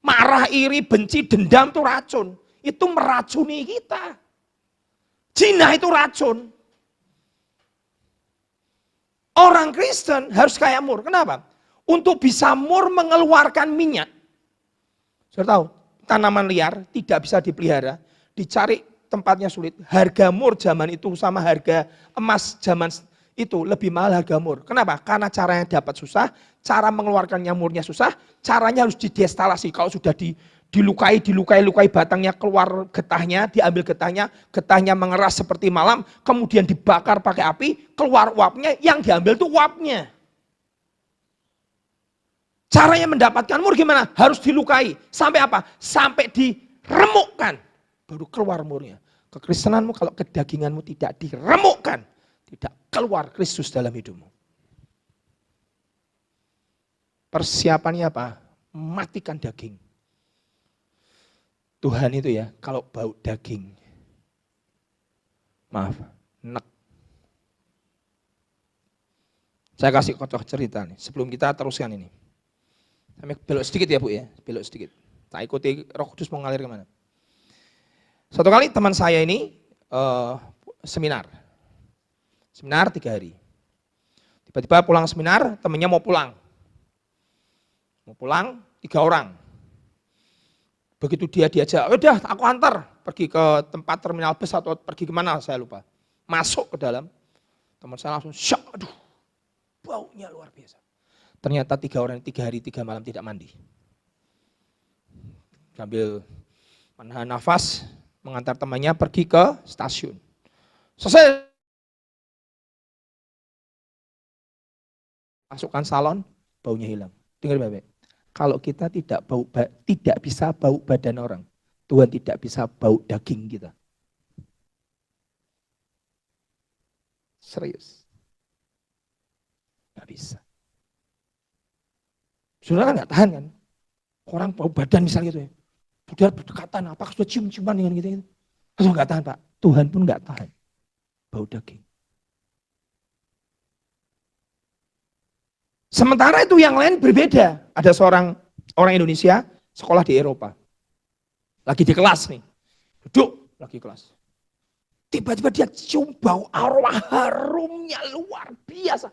Marah, iri, benci, dendam itu racun. Itu meracuni kita. Zina itu racun. Orang Kristen harus kayak mur. Kenapa? Untuk bisa mur mengeluarkan minyak. Sudah tahu? Tanaman liar tidak bisa dipelihara. Dicari tempatnya sulit. Harga mur zaman itu sama harga emas zaman itu lebih mahal harga mur. Kenapa? Karena caranya dapat susah, cara mengeluarkannya murnya susah, caranya harus didestilasi. Kalau sudah dilukai batangnya keluar getahnya, diambil getahnya mengeras seperti malam, kemudian dibakar pakai api, keluar uapnya, yang diambil itu uapnya. Caranya mendapatkan mur gimana? Harus dilukai. Sampai apa? Sampai diremukkan. Baru keluar murnya. Kekristenanmu kalau kedaginganmu tidak diremukkan, tidak keluar Kristus dalam hidupmu. Persiapannya apa? Matikan daging. Tuhan itu ya, kalau bau daging, maaf, nek. Saya kasih contoh cerita nih, sebelum kita teruskan ini. Kami belok sedikit ya Bu ya, belok sedikit. Tak ikuti Roh Kudus mau ngalir kemana. Suatu kali teman saya ini seminar 3 hari. Tiba-tiba pulang seminar, temannya mau pulang 3 orang. Begitu dia diajak, udah aku antar pergi ke tempat terminal bus atau pergi kemana saya lupa. Masuk ke dalam, teman saya langsung syok, aduh baunya luar biasa. Ternyata 3 orang 3 hari 3 malam tidak mandi. Sambil menahan nafas, mengantar temannya pergi ke stasiun. Selesai masukkan salon, baunya hilang. Dengar baik-baik. Kalau kita tidak bisa bau badan orang, Tuhan tidak bisa bau daging kita. Serius. Gak bisa. Saudara kan gak tahan kan? Orang bau badan misalnya gitu ya. Sudah berdekatan, apakah sudah cium-ciuman dengan gitu? Kalau nggak tahan Pak, Tuhan pun nggak tahan bau daging. Sementara itu yang lain berbeda. Ada seorang orang Indonesia sekolah di Eropa, lagi di kelas nih, duduk lagi kelas. Tiba-tiba dia cium bau aroma harumnya luar biasa.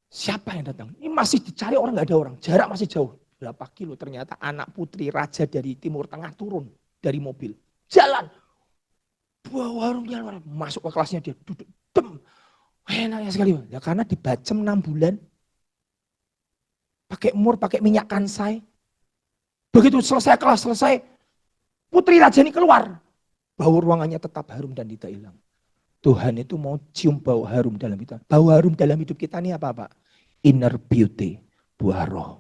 Siapa yang datang? Ini masih dicari orang, nggak ada orang. Jarak masih jauh. Berapa kilo, ternyata anak putri raja dari Timur Tengah turun dari mobil. Jalan. Bau harumnya luar. Masuk ke kelasnya dia duduk. Dem. Enaknya sekali. Ya, karena dibacem 6 bulan. Pakai mur, pakai minyak kansai. Begitu selesai kelas, selesai. Putri raja ini keluar. Bau ruangannya tetap harum dan tidak hilang. Tuhan itu mau cium bau harum dalam kita. Bau harum dalam hidup kita ini apa Pak? Inner beauty. Buah roh.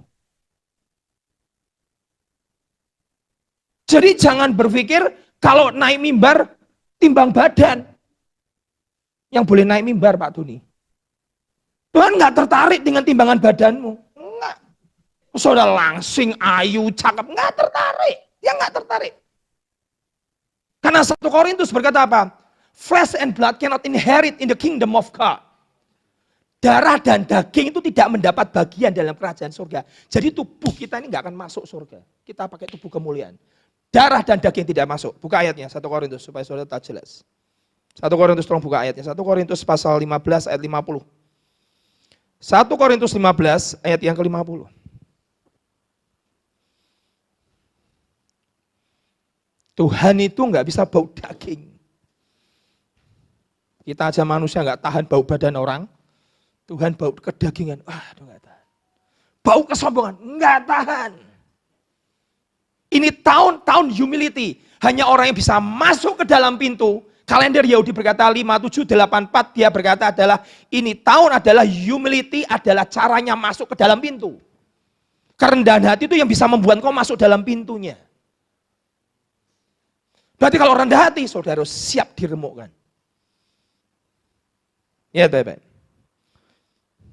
Jadi jangan berpikir kalau naik mimbar timbang badan. Yang boleh naik mimbar Pak Tuni. Tuhan nggak tertarik dengan timbangan badanmu. Enggak. Sudah langsing, ayu, cakep. Nggak tertarik. Dia nggak tertarik. Karena 1 Korintus berkata apa? Flesh and blood cannot inherit in the kingdom of God. Darah dan daging itu tidak mendapat bagian dalam kerajaan surga. Jadi tubuh kita ini nggak akan masuk surga. Kita pakai tubuh kemuliaan. Darah dan daging tidak masuk. Buka ayatnya 1 Korintus supaya saudara tak jelas. 1 Korintus tolong buka ayatnya. 1 Korintus pasal 15 ayat 50. 1 Korintus 15 ayat yang ke-50. Tuhan itu nggak bisa bau daging. Kita aja manusia nggak tahan bau badan orang. Tuhan bau kedagingan. Aduh nggak tahan. Bau kesombongan nggak tahan. Ini tahun humility. Hanya orang yang bisa masuk ke dalam pintu. Kalender Yahudi berkata 5784, dia berkata adalah ini tahun adalah humility, adalah caranya masuk ke dalam pintu. Kerendahan hati itu yang bisa membuat kau masuk dalam pintunya. Berarti kalau rendah hati, saudara siap diremukkan. Ya, baik-baik.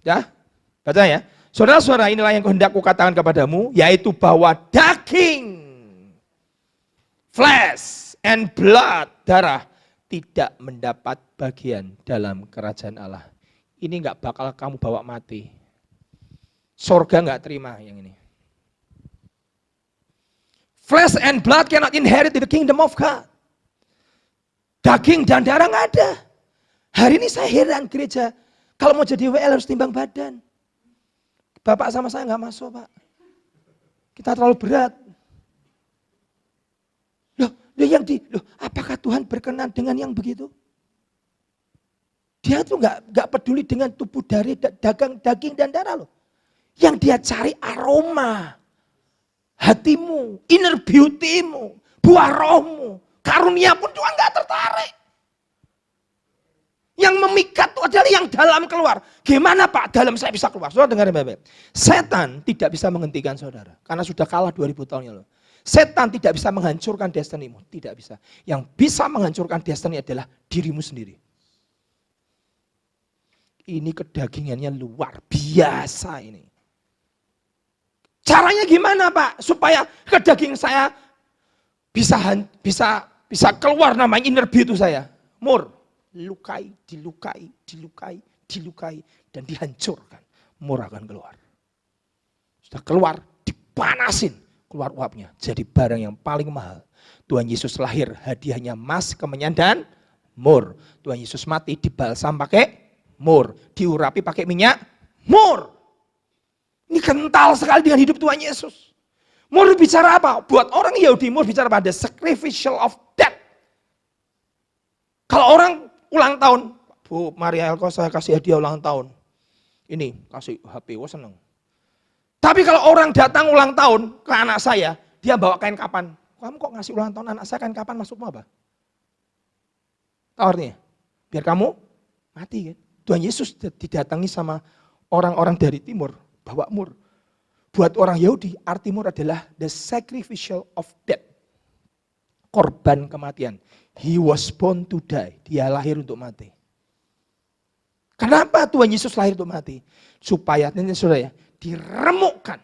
Ya, baca ya. Saudara-saudara, inilah yang hendak kukatakan kepadamu, yaitu bahwa daging, flesh and blood, darah, tidak mendapat bagian dalam kerajaan Allah. Ini enggak bakal kamu bawa mati. Sorga enggak terima yang ini. Flesh and blood cannot inherit the kingdom of God. Daging dan darah enggak ada. Hari ini saya heran gereja, kalau mau jadi WL harus timbang badan. Bapak sama saya enggak masuk, Pak. Kita terlalu berat. Apakah Tuhan berkenan dengan yang begitu? Dia tuh nggak peduli dengan tubuh dari daging dan darah loh. Yang dia cari aroma hatimu, inner beauty-mu, buah rohmu, karunia pun Tuhan nggak tertarik. Yang memikat itu adalah yang dalam keluar. Gimana Pak dalam saya bisa keluar? Saudara dengar baik-baik. Setan tidak bisa menghentikan saudara karena sudah kalah 2000 tahun yang lalu. Setan tidak bisa menghancurkan destinimu, tidak bisa. Yang bisa menghancurkan destiny adalah dirimu sendiri. Ini kedagingannya luar biasa ini. Caranya gimana Pak? Supaya kedaging saya bisa keluar namanya inner beauty saya. Mur, dilukai, dan dihancurkan. Mur akan keluar. Sudah keluar, dipanasin. Keluar uapnya, jadi barang yang paling mahal. Tuhan Yesus lahir, hadiahnya emas, kemenyan, dan mur. Tuhan Yesus mati, dibalsam pakai mur. Diurapi pakai minyak, mur. Ini kental sekali dengan hidup Tuhan Yesus. Mur bicara apa? Buat orang Yahudi, mur bicara pada sacrificial of death. Kalau orang ulang tahun, Bu Maria Elko saya kasih hadiah ulang tahun. Ini, kasih HP, wah seneng. Tapi kalau orang datang ulang tahun ke anak saya, dia bawa kain kapan. Kamu kok ngasih ulang tahun anak saya kain kapan, maksudmu apa? Tahu artinya? Biar kamu mati kan. Tuhan Yesus didatangi sama orang-orang dari timur, bawa mur. Buat orang Yahudi, arti mur adalah the sacrificial of death. Korban kematian. He was born to die. Dia lahir untuk mati. Kenapa Tuhan Yesus lahir untuk mati? Supaya, ini saudara ya, diremukkan.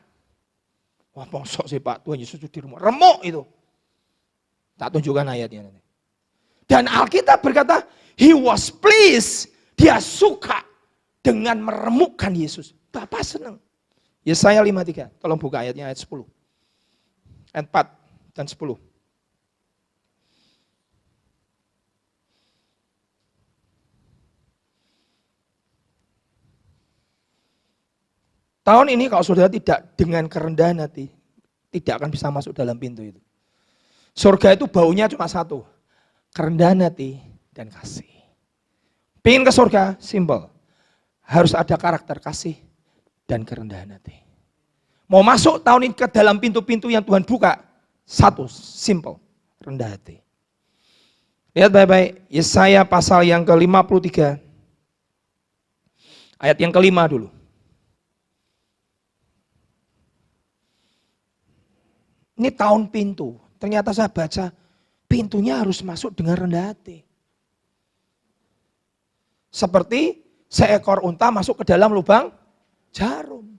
Wah, pongsok sih Pak, Tuhan Yesus itu diremuk. Remuk itu. Tak tunjukkan ayatnya nanti. Dan Alkitab berkata, He was pleased. Dia suka dengan meremukkan Yesus. Bapak senang. Yesaya 53, tolong buka ayatnya ayat 10. Ayat 4 dan 10. Tahun ini kalau saudara tidak dengan kerendahan hati, tidak akan bisa masuk dalam pintu itu. Surga itu baunya cuma satu, kerendahan hati dan kasih. Pengen ke surga, simple. Harus ada karakter kasih dan kerendahan hati. Mau masuk tahun ini ke dalam pintu-pintu yang Tuhan buka, satu, simple, rendah hati. Lihat baik-baik, Yesaya pasal yang ke-53, ayat yang ke-5 dulu. Ini tahun pintu. Ternyata saya baca, pintunya harus masuk dengan rendah hati. Seperti seekor unta masuk ke dalam lubang jarum.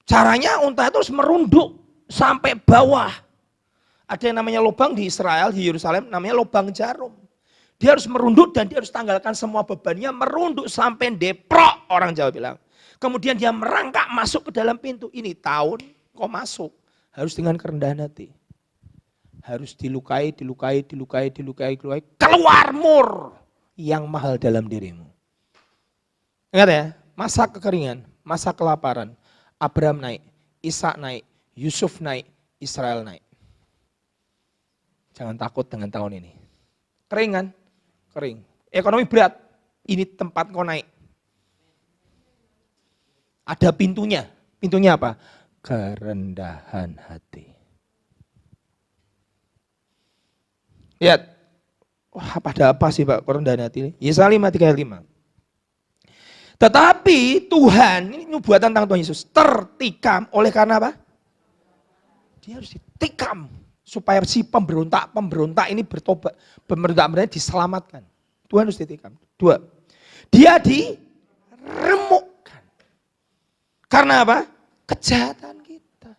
Caranya unta itu harus merunduk sampai bawah. Ada yang namanya lubang di Israel, di Yerusalem, namanya lubang jarum. Dia harus merunduk dan dia harus tanggalkan semua bebannya, merunduk sampai deprok, orang Jawa bilang. Kemudian dia merangkak masuk ke dalam pintu. Ini tahun kok masuk. Harus dengan kerendahan hati. Harus dilukai. Keluar mur yang mahal dalam dirimu. Ingat ya, masa kekeringan, masa kelaparan. Abraham naik, Ishak naik, Yusuf naik, Israel naik. Jangan takut dengan tahun ini. Kering kan? Kering. Ekonomi berat, ini tempat kau naik. Ada pintunya, Pintunya apa? Kerendahan hati. Lihat, wah pada apa sih Pak kerendahan hati ini? Yesaya 53 ayat 5. Tetapi Tuhan, ini nubuatan tentang Tuhan Yesus, tertikam oleh karena apa? Dia harus ditikam supaya si pemberontak ini bertobat, pemberontak diselamatkan. Tuhan harus ditikam. 2. Dia diremukkan. Karena apa? Kejahatan kita.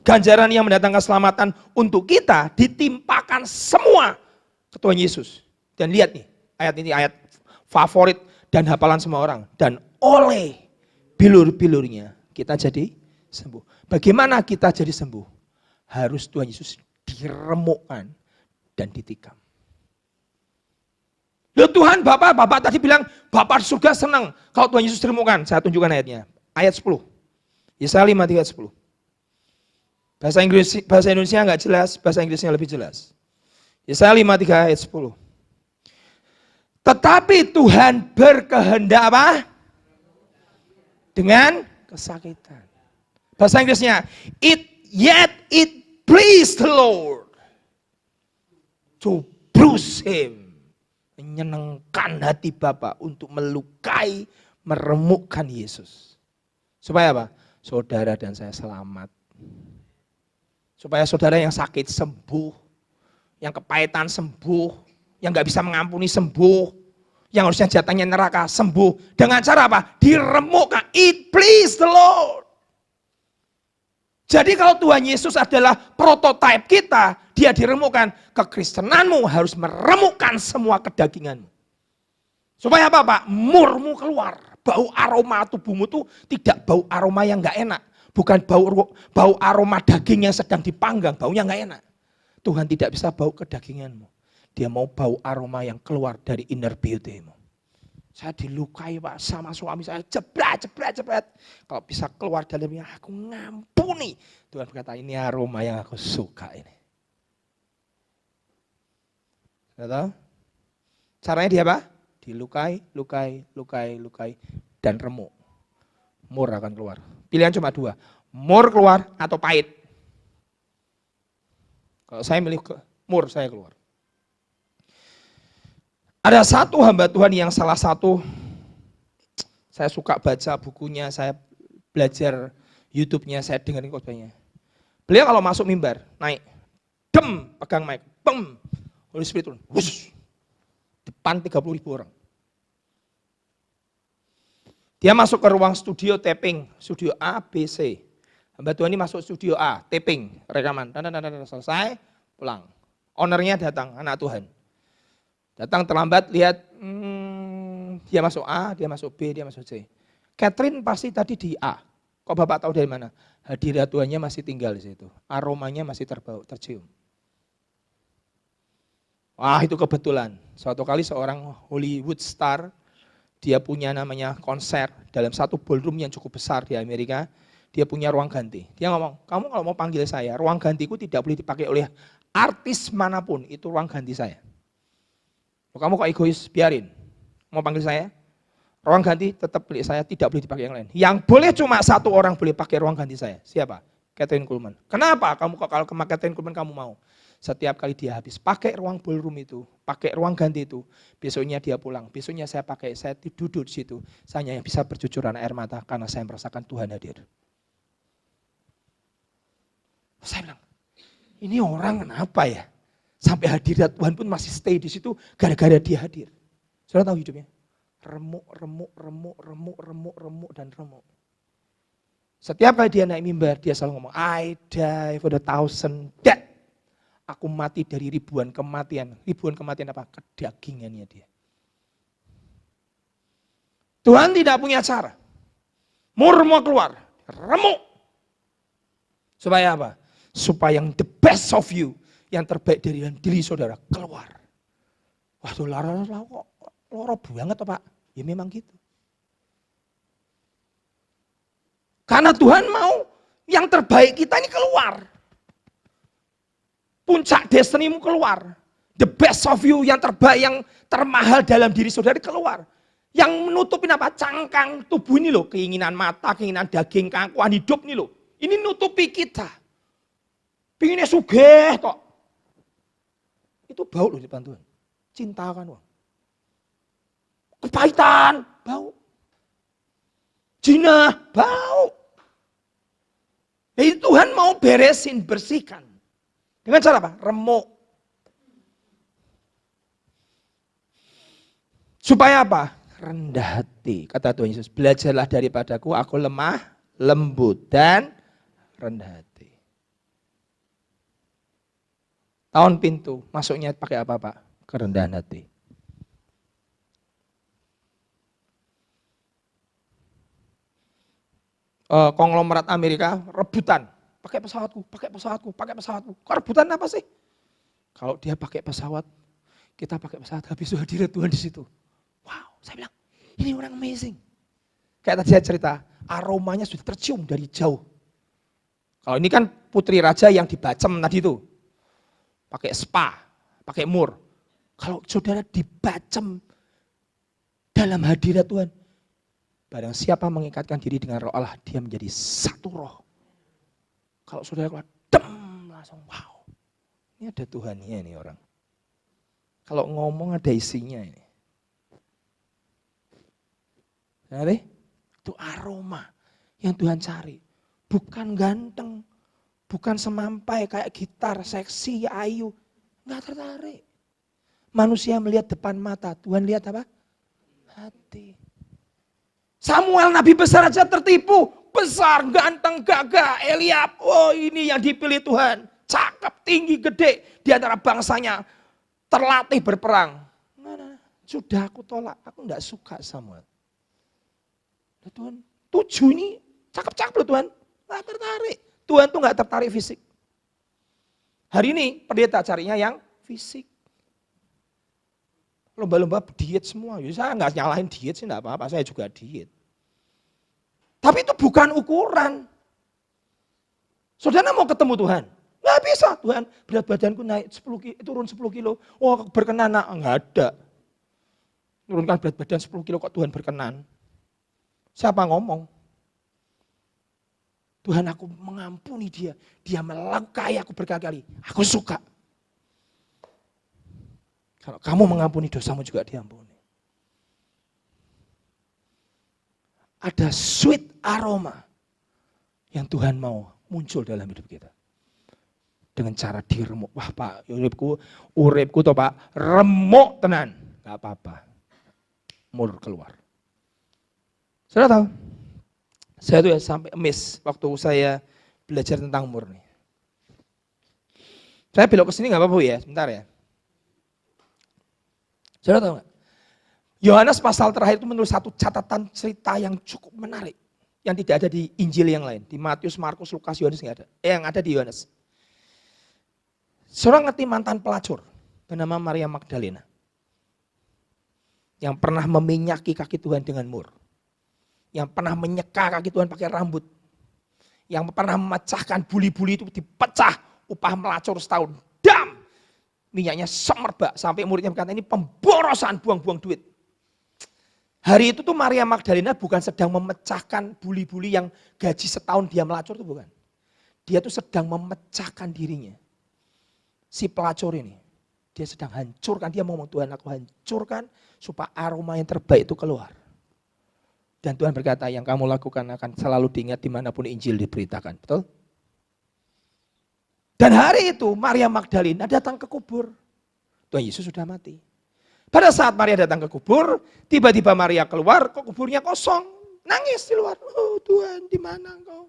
Ganjaran yang mendatangkan keselamatan untuk kita ditimpakan semua ke Tuhan Yesus. Dan lihat nih, ayat ini ayat favorit dan hafalan semua orang. Dan oleh bilur-bilurnya kita jadi sembuh. Bagaimana kita jadi sembuh? Harus Tuhan Yesus diremukkan dan ditikam. Loh Tuhan, Bapak tadi bilang Bapak surga senang kalau Tuhan Yesus diremukkan. Saya tunjukkan ayatnya. Ayat 10. Yesaya 53 ayat 10. Bahasa Indonesia enggak jelas, bahasa Inggrisnya lebih jelas. Yesaya 53 ayat 10. Tetapi Tuhan berkehendak apa? Dengan kesakitan. Bahasa Inggrisnya, yet it pleased the Lord to bruise him. Menyenangkan hati Bapa untuk melukai, meremukkan Yesus. Supaya apa? Saudara dan saya selamat. Supaya saudara yang sakit sembuh, yang kepahitan sembuh, yang gak bisa mengampuni sembuh, yang harusnya jatahnya neraka sembuh. Dengan cara apa? Diremukkan. It please the Lord. Jadi kalau Tuhan Yesus adalah prototipe kita, dia diremukkan. Kekristenanmu harus meremukkan semua kedaginganmu. Supaya apa Pak? Murmu keluar. Bau aroma tubuhmu itu tidak bau aroma yang gak enak. Bukan bau aroma daging yang sedang dipanggang, baunya gak enak. Tuhan tidak bisa bau kedaginganmu. Dia mau bau aroma yang keluar dari inner beauty-mu. Saya dilukai Pak sama suami saya, jebret. Kalau bisa keluar dalamnya, aku ngampuni. Tuhan berkata, ini aroma yang aku suka ini. Sudah tahu? Caranya dia apa? Dilukai, lukai, dan remuk. Mur akan keluar. Pilihan cuma 2. Mur keluar atau pahit. Kalau saya milih mur, saya keluar. Ada satu hamba Tuhan yang salah satu, saya suka baca bukunya, saya belajar YouTube-nya, saya dengerin khotbahnya. Beliau kalau masuk mimbar, naik, pegang mic, Holy Spirit turun, depan 30.000 orang. Dia masuk ke ruang studio taping, studio A, B, C. Hamba Tuhan ini masuk studio A, taping, rekaman, selesai, pulang. Ownernya datang, anak Tuhan. Datang terlambat, lihat, dia masuk A, dia masuk B, dia masuk C. Catherine pasti tadi di A. Kok Bapak tahu dari mana? Hadirat Tuhannya masih tinggal di situ. Aromanya masih terbau, tercium. Wah itu kebetulan. Suatu kali seorang Hollywood star, dia punya namanya konser dalam satu ballroom yang cukup besar di Amerika. Dia punya ruang ganti. Dia ngomong, kamu kalau mau panggil saya, ruang gantiku tidak boleh dipakai oleh artis manapun. Itu ruang ganti saya. Kamu kok egois, biarin. Mau panggil saya, ruang ganti tetap milik saya, tidak boleh dipakai yang lain. Yang boleh cuma satu orang boleh pakai ruang ganti saya. Siapa? Kathryn Kuhlman. Kenapa? Kamu kok kalau ke Kathryn Kuhlman kamu mau? Setiap kali dia habis pakai ruang ballroom itu, pakai ruang ganti itu, besoknya dia pulang. Besoknya saya pakai, saya duduk di situ. Saya hanya bisa bercucuran air mata karena saya merasakan Tuhan hadir. Saya bilang, ini orang kenapa ya? Sampai hadirat Tuhan pun masih stay di situ gara-gara dia hadir. Saudara tahu hidupnya? Remuk, dan remuk. Setiap kali dia naik mimbar, dia selalu ngomong, I die for 1,000 death. Aku mati dari ribuan kematian. Ribuan kematian apa? Kedagingannya dia. Tuhan tidak punya cara. Mur mau keluar, remuk. Supaya apa? Supaya yang the best of you, yang terbaik dari diri saudara keluar. Wah, tuh lara kok loro banget Pak. Ya memang gitu. Karena Tuhan mau yang terbaik kita ini keluar. Puncak destinimu keluar. The best of you yang terbaik, yang termahal dalam diri saudara keluar. Yang menutupin apa? Cangkang tubuh ini loh. Keinginan mata, keinginan daging, keangkuhan hidup nih loh. Ini nutupi kita. Pinginnya sugih kok. Itu bau loh di depan Tuhan. Cinta kan wong. Kepahitan, bau. Jinah, bau. Jadi Tuhan mau beresin, bersihkan. Dengan cara apa? Remuk. Supaya apa? Rendah hati. Kata Tuhan Yesus, belajarlah daripadaku, aku lemah, lembut, dan rendah hati. Tahun pintu, masuknya pakai apa Pak? Kerendahan hati. Konglomerat Amerika rebutan. Pakai pesawatku, pakai pesawatku, pakai pesawatku. Kok rebutan apa sih? Kalau dia pakai pesawat, kita pakai pesawat, habis itu hadirat Tuhan di situ. Wow, saya bilang, ini orang amazing. Kayak tadi saya cerita, aromanya sudah tercium dari jauh. Kalau ini kan putri raja yang dibacem tadi itu. Pakai spa, pakai mur. Kalau saudara dibacem dalam hadirat Tuhan, barang siapa mengikatkan diri dengan roh Allah, dia menjadi satu roh. Kalau saudara keluar, langsung wow. Ini ada Tuhannya ini orang. Kalau ngomong ada isinya ini. Nah, itu aroma yang Tuhan cari. Bukan ganteng, bukan semampai kayak gitar, seksi, ayu. Enggak tertarik. Manusia melihat depan mata, Tuhan lihat apa? Hati. Samuel nabi besar aja tertipu. Besar, ganteng, gagah, Eliab. Oh ini yang dipilih Tuhan. Cakep, tinggi, gede. Di antara bangsanya terlatih berperang. Nah, sudah aku tolak, aku enggak suka Samuel. Nah, Tuhan, 7 ini cakep-cakep loh Tuhan. Enggak tertarik. Tuhan tuh enggak tertarik fisik. Hari ini pendeta carinya yang fisik. Lomba-lomba diet semua. Ya, saya enggak nyalahin diet sih enggak apa-apa, saya juga diet. Tapi itu bukan ukuran. Saudara mau ketemu Tuhan? Nggak bisa Tuhan, berat badanku naik 10 kilo, turun 10 kilo. Oh berkenan, enggak ada. Turunkan berat badan 10 kilo kok Tuhan berkenan. Siapa ngomong? Tuhan aku mengampuni dia. Dia melukai aku berkali-kali. Aku suka. Kalau kamu mengampuni dosamu juga diampuni. Ada sweet aroma yang Tuhan mau muncul dalam hidup kita. Dengan cara diremuk. Wah Pak, uripku toh Pak, remuk tenan. Gak apa-apa. Mur keluar. Saudara tahu? Saya tuh ya sampai miss waktu saya belajar tentang mur nih. Saya belok ke sini gak apa-apa ya, sebentar ya. Saudara tahu gak? Yohanes pasal terakhir itu menulis satu catatan cerita yang cukup menarik. Yang tidak ada di Injil yang lain. Di Matius, Markus, Lukas, Yohanes nggak ada. Yang ada di Yohanes. Seorang ngerti mantan pelacur bernama Maria Magdalena. Yang pernah meminyaki kaki Tuhan dengan mur. Yang pernah menyeka kaki Tuhan pakai rambut. Yang pernah memecahkan buli-buli itu dipecah. Upah melacur setahun. Dam! Minyaknya semerbak. Sampai muridnya berkata ini pemborosan, buang-buang duit. Hari itu tuh Maria Magdalena bukan sedang memecahkan buli-buli yang gaji setahun dia melacur itu bukan. Dia tuh sedang memecahkan dirinya. Si pelacur ini. Dia sedang hancurkan, dia ngomong Tuhan aku hancurkan supaya aroma yang terbaik itu keluar. Dan Tuhan berkata yang kamu lakukan akan selalu diingat dimanapun Injil diberitakan. Betul? Dan hari itu Maria Magdalena datang ke kubur. Tuhan Yesus sudah mati. Pada saat Maria datang ke kubur, tiba-tiba Maria keluar, kok kuburnya kosong. Nangis di luar. Oh Tuhan, di mana engkau?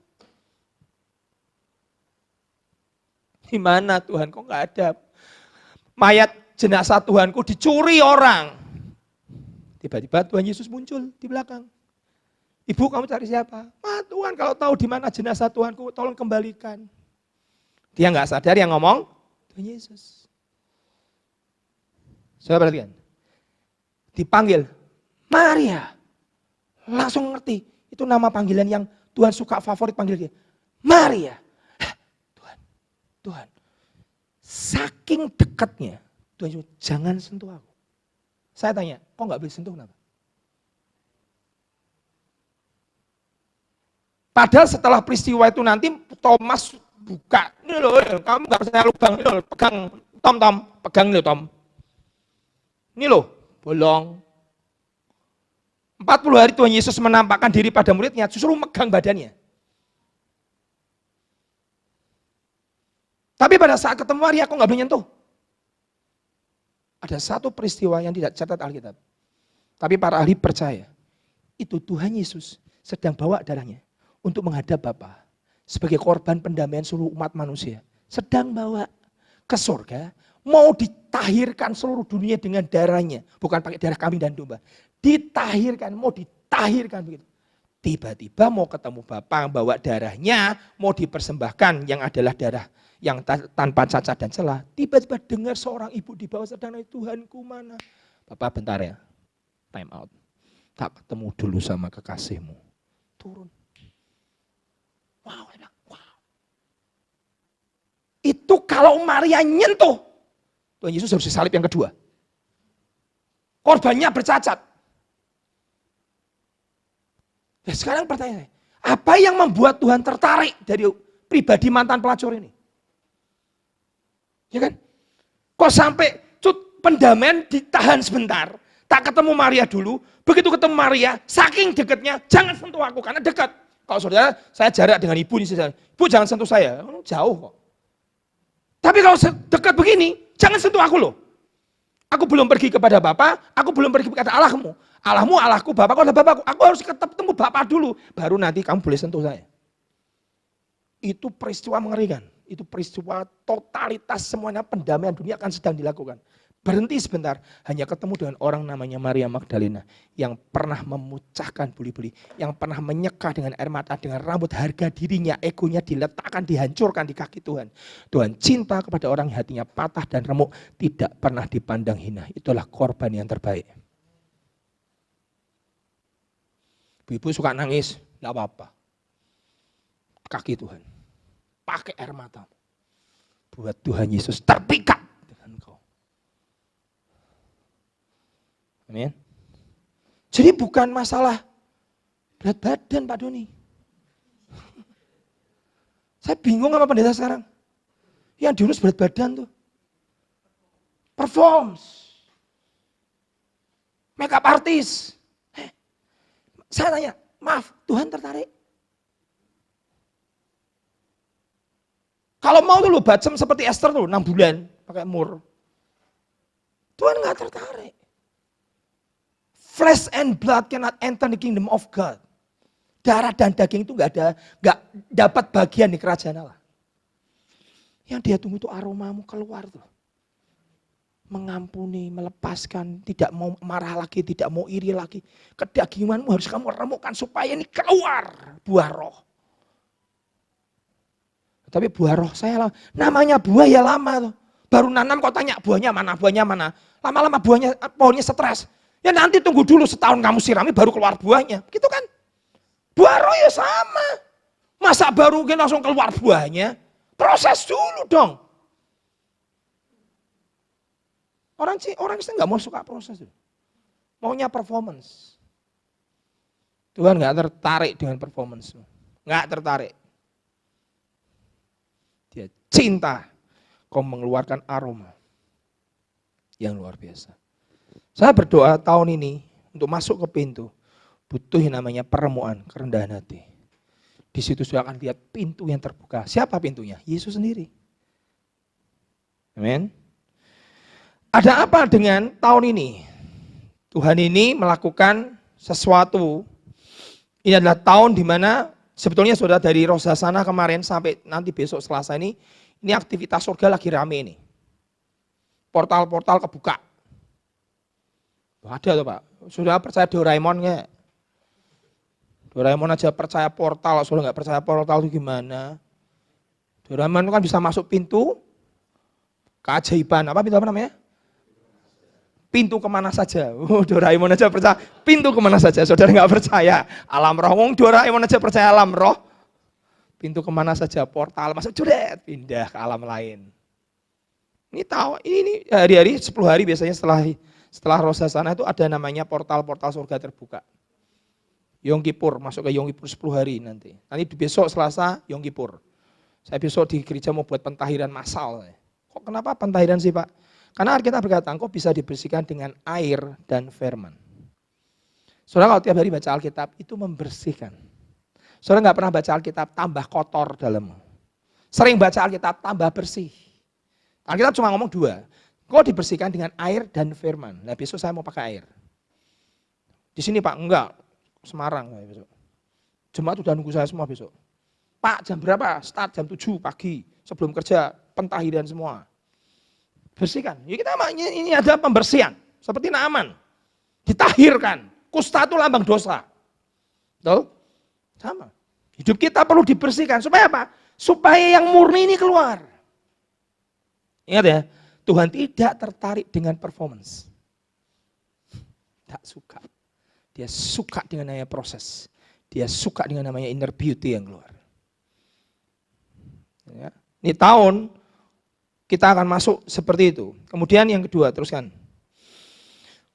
Di mana Tuhan? Kok enggak ada? Mayat jenazah Tuhanku dicuri orang. Tiba-tiba Tuhan Yesus muncul di belakang. Ibu kamu cari siapa? Tuhan kalau tahu di mana jenazah Tuhanku, tolong kembalikan. Dia enggak sadar yang ngomong, Tuhan Yesus. Saya perhatikan. Dipanggil, Maria. Langsung ngerti, itu nama panggilan yang Tuhan suka favorit panggil dia. Maria. Tuhan. Saking dekatnya, Tuhan Yesus, jangan sentuh aku. Saya tanya, kok gak boleh sentuh kenapa? Padahal setelah peristiwa itu nanti Thomas buka, ini loh, kamu nggak percaya lubang, ini loh, pegang, Tom, pegang ini loh Tom. Ini loh, bolong. 40 hari Tuhan Yesus menampakkan diri pada muridnya, justru megang badannya. Tapi pada saat ketemu Maria, aku nggak boleh nyentuh. Ada satu peristiwa yang tidak catat Alkitab. Tapi para ahli percaya, itu Tuhan Yesus sedang bawa darahnya untuk menghadap Bapa sebagai korban pendamaian seluruh umat manusia. Sedang bawa ke surga, mau ditahirkan seluruh dunia dengan darahnya. Bukan pakai darah kambing dan domba. Ditahirkan, mau ditahirkan begitu. Tiba-tiba mau ketemu Bapa bawa darahnya, mau dipersembahkan yang adalah darah yang tanpa cacat dan celah. Tiba-tiba dengar seorang ibu di bawah sedang nangis, Tuhanku mana? Bapak bentar ya, time out. Tak ketemu dulu sama kekasihmu. Turun. Wow, wow. Itu kalau Maria nyentuh, Tuhan Yesus harus disalib yang kedua. Korbannya bercacat. Ya sekarang pertanyaannya, apa yang membuat Tuhan tertarik dari pribadi mantan pelacur ini? Ya kan? Kok sampai pendamaian ditahan sebentar, tak ketemu Maria dulu, begitu ketemu Maria, saking dekatnya, jangan sentuh aku karena dekat. Kalau saudara, saya jarak dengan ibu, ibu jangan sentuh saya, jauh kok. Tapi kalau dekat begini, jangan sentuh aku loh. Aku belum pergi kepada Bapa, aku belum pergi kepada Allahmu. Allahmu, Allahku, Bapakku adalah Bapakku. Aku harus ketemu Bapa dulu, baru nanti kamu boleh sentuh saya. Itu peristiwa mengerikan. Itu peristiwa totalitas semuanya pendamaian dunia akan sedang dilakukan. Berhenti sebentar, hanya ketemu dengan orang namanya Maria Magdalena yang pernah memecahkan buli-buli, yang pernah menyeka dengan air mata, dengan rambut harga dirinya, egonya diletakkan, dihancurkan di kaki Tuhan. Tuhan cinta kepada orang yang hatinya patah dan remuk, tidak pernah dipandang hina. Itulah korban yang terbaik. Ibu suka nangis, enggak apa-apa. Kaki Tuhan. Pakai air mata. Buat Tuhan Yesus terpikat dengan kau. Amin. Jadi bukan masalah berat badan Pak Doni. Saya bingung sama pendeta sekarang. Yang diurus berat badan tuh. Performs. Makeup artis. Saya tanya, maaf, Tuhan tertarik? Kalau mau dulu bacem seperti Esther tuh 6 bulan pakai mur. Tuhan nggak tertarik. Flesh and blood cannot enter the kingdom of God. Darah dan daging itu nggak dapat bagian di kerajaan Allah. Yang dia tunggu itu aromamu keluar tuh. Mengampuni, melepaskan, tidak mau marah lagi, tidak mau iri lagi. Kedaginganmu harus kamu remukkan supaya ini keluar buah roh. Tapi buah roh saya lah, namanya buah ya lama tuh. Baru nanam kok tanya buahnya mana. Lama-lama buahnya, pohonnya stres. Ya nanti tunggu dulu setahun kamu sirami baru keluar buahnya. Gitu kan? Buah roh ya sama. Masa baru mungkin langsung keluar buahnya? Proses dulu dong. Orang Kristen nggak mau suka proses. Maunya performance. Tuhan nggak tertarik dengan performance. Nggak tertarik. Dia cinta kau mengeluarkan aroma yang luar biasa. Saya berdoa tahun ini untuk masuk ke pintu, butuh yang namanya peremuan, kerendahan hati. Di situ sudah akan lihat pintu yang terbuka. Siapa pintunya? Yesus sendiri. Amin. Ada apa dengan tahun ini? Tuhan ini melakukan sesuatu. Ini adalah tahun di mana sebetulnya sudah dari Rosasana kemarin sampai nanti besok Selasa ini aktivitas surga lagi rame ini. Portal-portal kebuka. Ada tuh Pak, sudah percaya Doraemon nggak? Doraemon aja percaya portal, sudah nggak percaya portal itu gimana? Doraemon itu kan bisa masuk pintu keajaiban, apa pintu apa namanya? Pintu kemana saja. Doraemon aja percaya pintu kemana saja. Saudara nggak percaya alam roh. Doraemon aja percaya alam roh. Pintu kemana saja, portal masuk judet, pindah ke alam lain. Ini tahu ini hari-hari 10 hari biasanya setelah Rosasana itu ada namanya portal-portal surga terbuka. Yom Kippur, masuk ke Yom Kippur 10 hari nanti. Nanti besok Selasa Yom Kippur. Saya besok di gereja mau buat pentahiran massal. Kok kenapa pentahiran sih Pak? Karena Alkitab berkata engkau bisa dibersihkan dengan air dan firman. Saudara kalau tiap hari baca Alkitab itu membersihkan. Saudara nggak pernah baca Alkitab tambah kotor dalammu. Sering baca Alkitab tambah bersih. Alkitab cuma ngomong 2. Kau dibersihkan dengan air dan firman. Nah besok saya mau pakai air. Di sini Pak, enggak. Semarang besok. Jemaat udah nunggu saya semua besok. Pak jam berapa? Start jam 7 pagi. Sebelum kerja, pentahiran semua. Bersihkan. Ya kita ini ada pembersihan. Seperti Naaman. Ditahirkan. Kusta itu lambang dosa. Tuh? Sama. Hidup kita perlu dibersihkan. Supaya apa? Supaya yang murni ini keluar. Ingat ya, Tuhan tidak tertarik dengan performance. Tak suka. Dia suka dengan namanya proses. Dia suka dengan namanya inner beauty yang keluar. Ya. Ini tahun kita akan masuk seperti itu. Kemudian yang kedua, teruskan.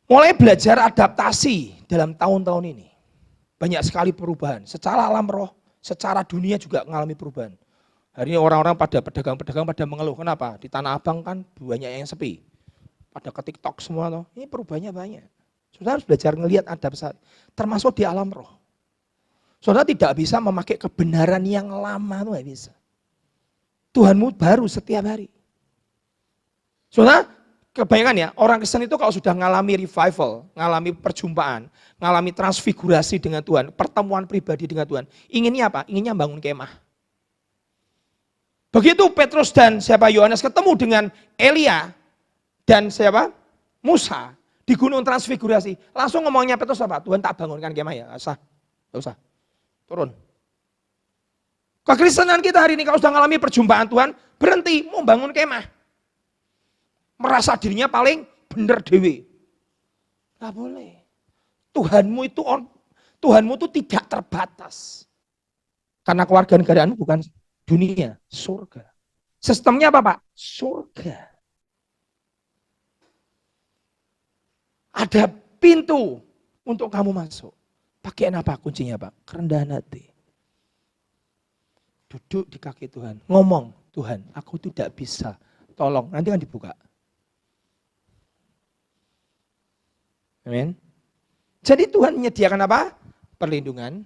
Mulai belajar adaptasi dalam tahun-tahun ini. Banyak sekali perubahan. Secara alam roh, secara dunia juga mengalami perubahan. Hari ini orang-orang pada pedagang-pedagang pada mengeluh. Kenapa? Di Tanah Abang kan banyak yang sepi. Pada ke TikTok semua tuh. Ini perubahannya banyak. Saudara harus belajar ngelihat adaptasi. Termasuk di alam roh. Saudara tidak bisa memakai kebenaran yang lama, tuh nggak bisa. Tuhanmu baru setiap hari. Saudara, kebayangkan ya, orang Kristen itu kalau sudah ngalami revival, ngalami perjumpaan, ngalami transfigurasi dengan Tuhan, pertemuan pribadi dengan Tuhan, inginnya apa? Inginnya bangun kemah. Begitu Petrus dan siapa Yohanes ketemu dengan Elia dan siapa? Musa di gunung transfigurasi, langsung ngomongnya Petrus apa? Tuhan tak bangunkan kemah ya, nggak usah, turun. Kekristenan kita hari ini kalau sudah ngalami perjumpaan Tuhan, berhenti, mau bangun kemah. Merasa dirinya paling benar dewi. Nggak boleh. Tuhanmu itu tidak terbatas. Karena kewarganegaraanmu bukan dunia, surga. Sistemnya apa Pak? Surga. Ada pintu untuk kamu masuk. Pakai apa kuncinya Pak? Kerendahan hati. Duduk di kaki Tuhan. Ngomong, Tuhan aku tidak bisa. Tolong, nanti kan dibuka. Amin. Jadi Tuhan menyediakan apa? Perlindungan.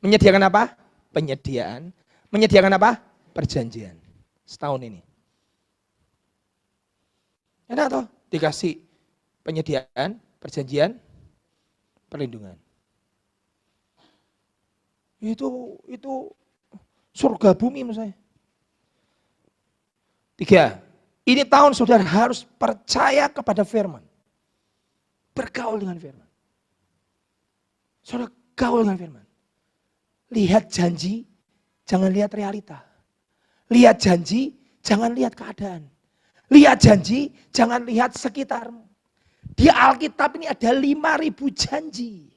Menyediakan apa? Penyediaan. Menyediakan apa? Perjanjian. Setahun ini. Enak toh? Dikasih penyediaan, perjanjian, perlindungan. Itu surga bumi menurut saya. 3. Ini tahun saudara harus percaya kepada firman. Bergaul dengan firman. Saudara gaul dengan firman. Lihat janji, jangan lihat realita. Lihat janji, jangan lihat keadaan. Lihat janji, jangan lihat sekitarmu. Di Alkitab ini ada 5.000 janji.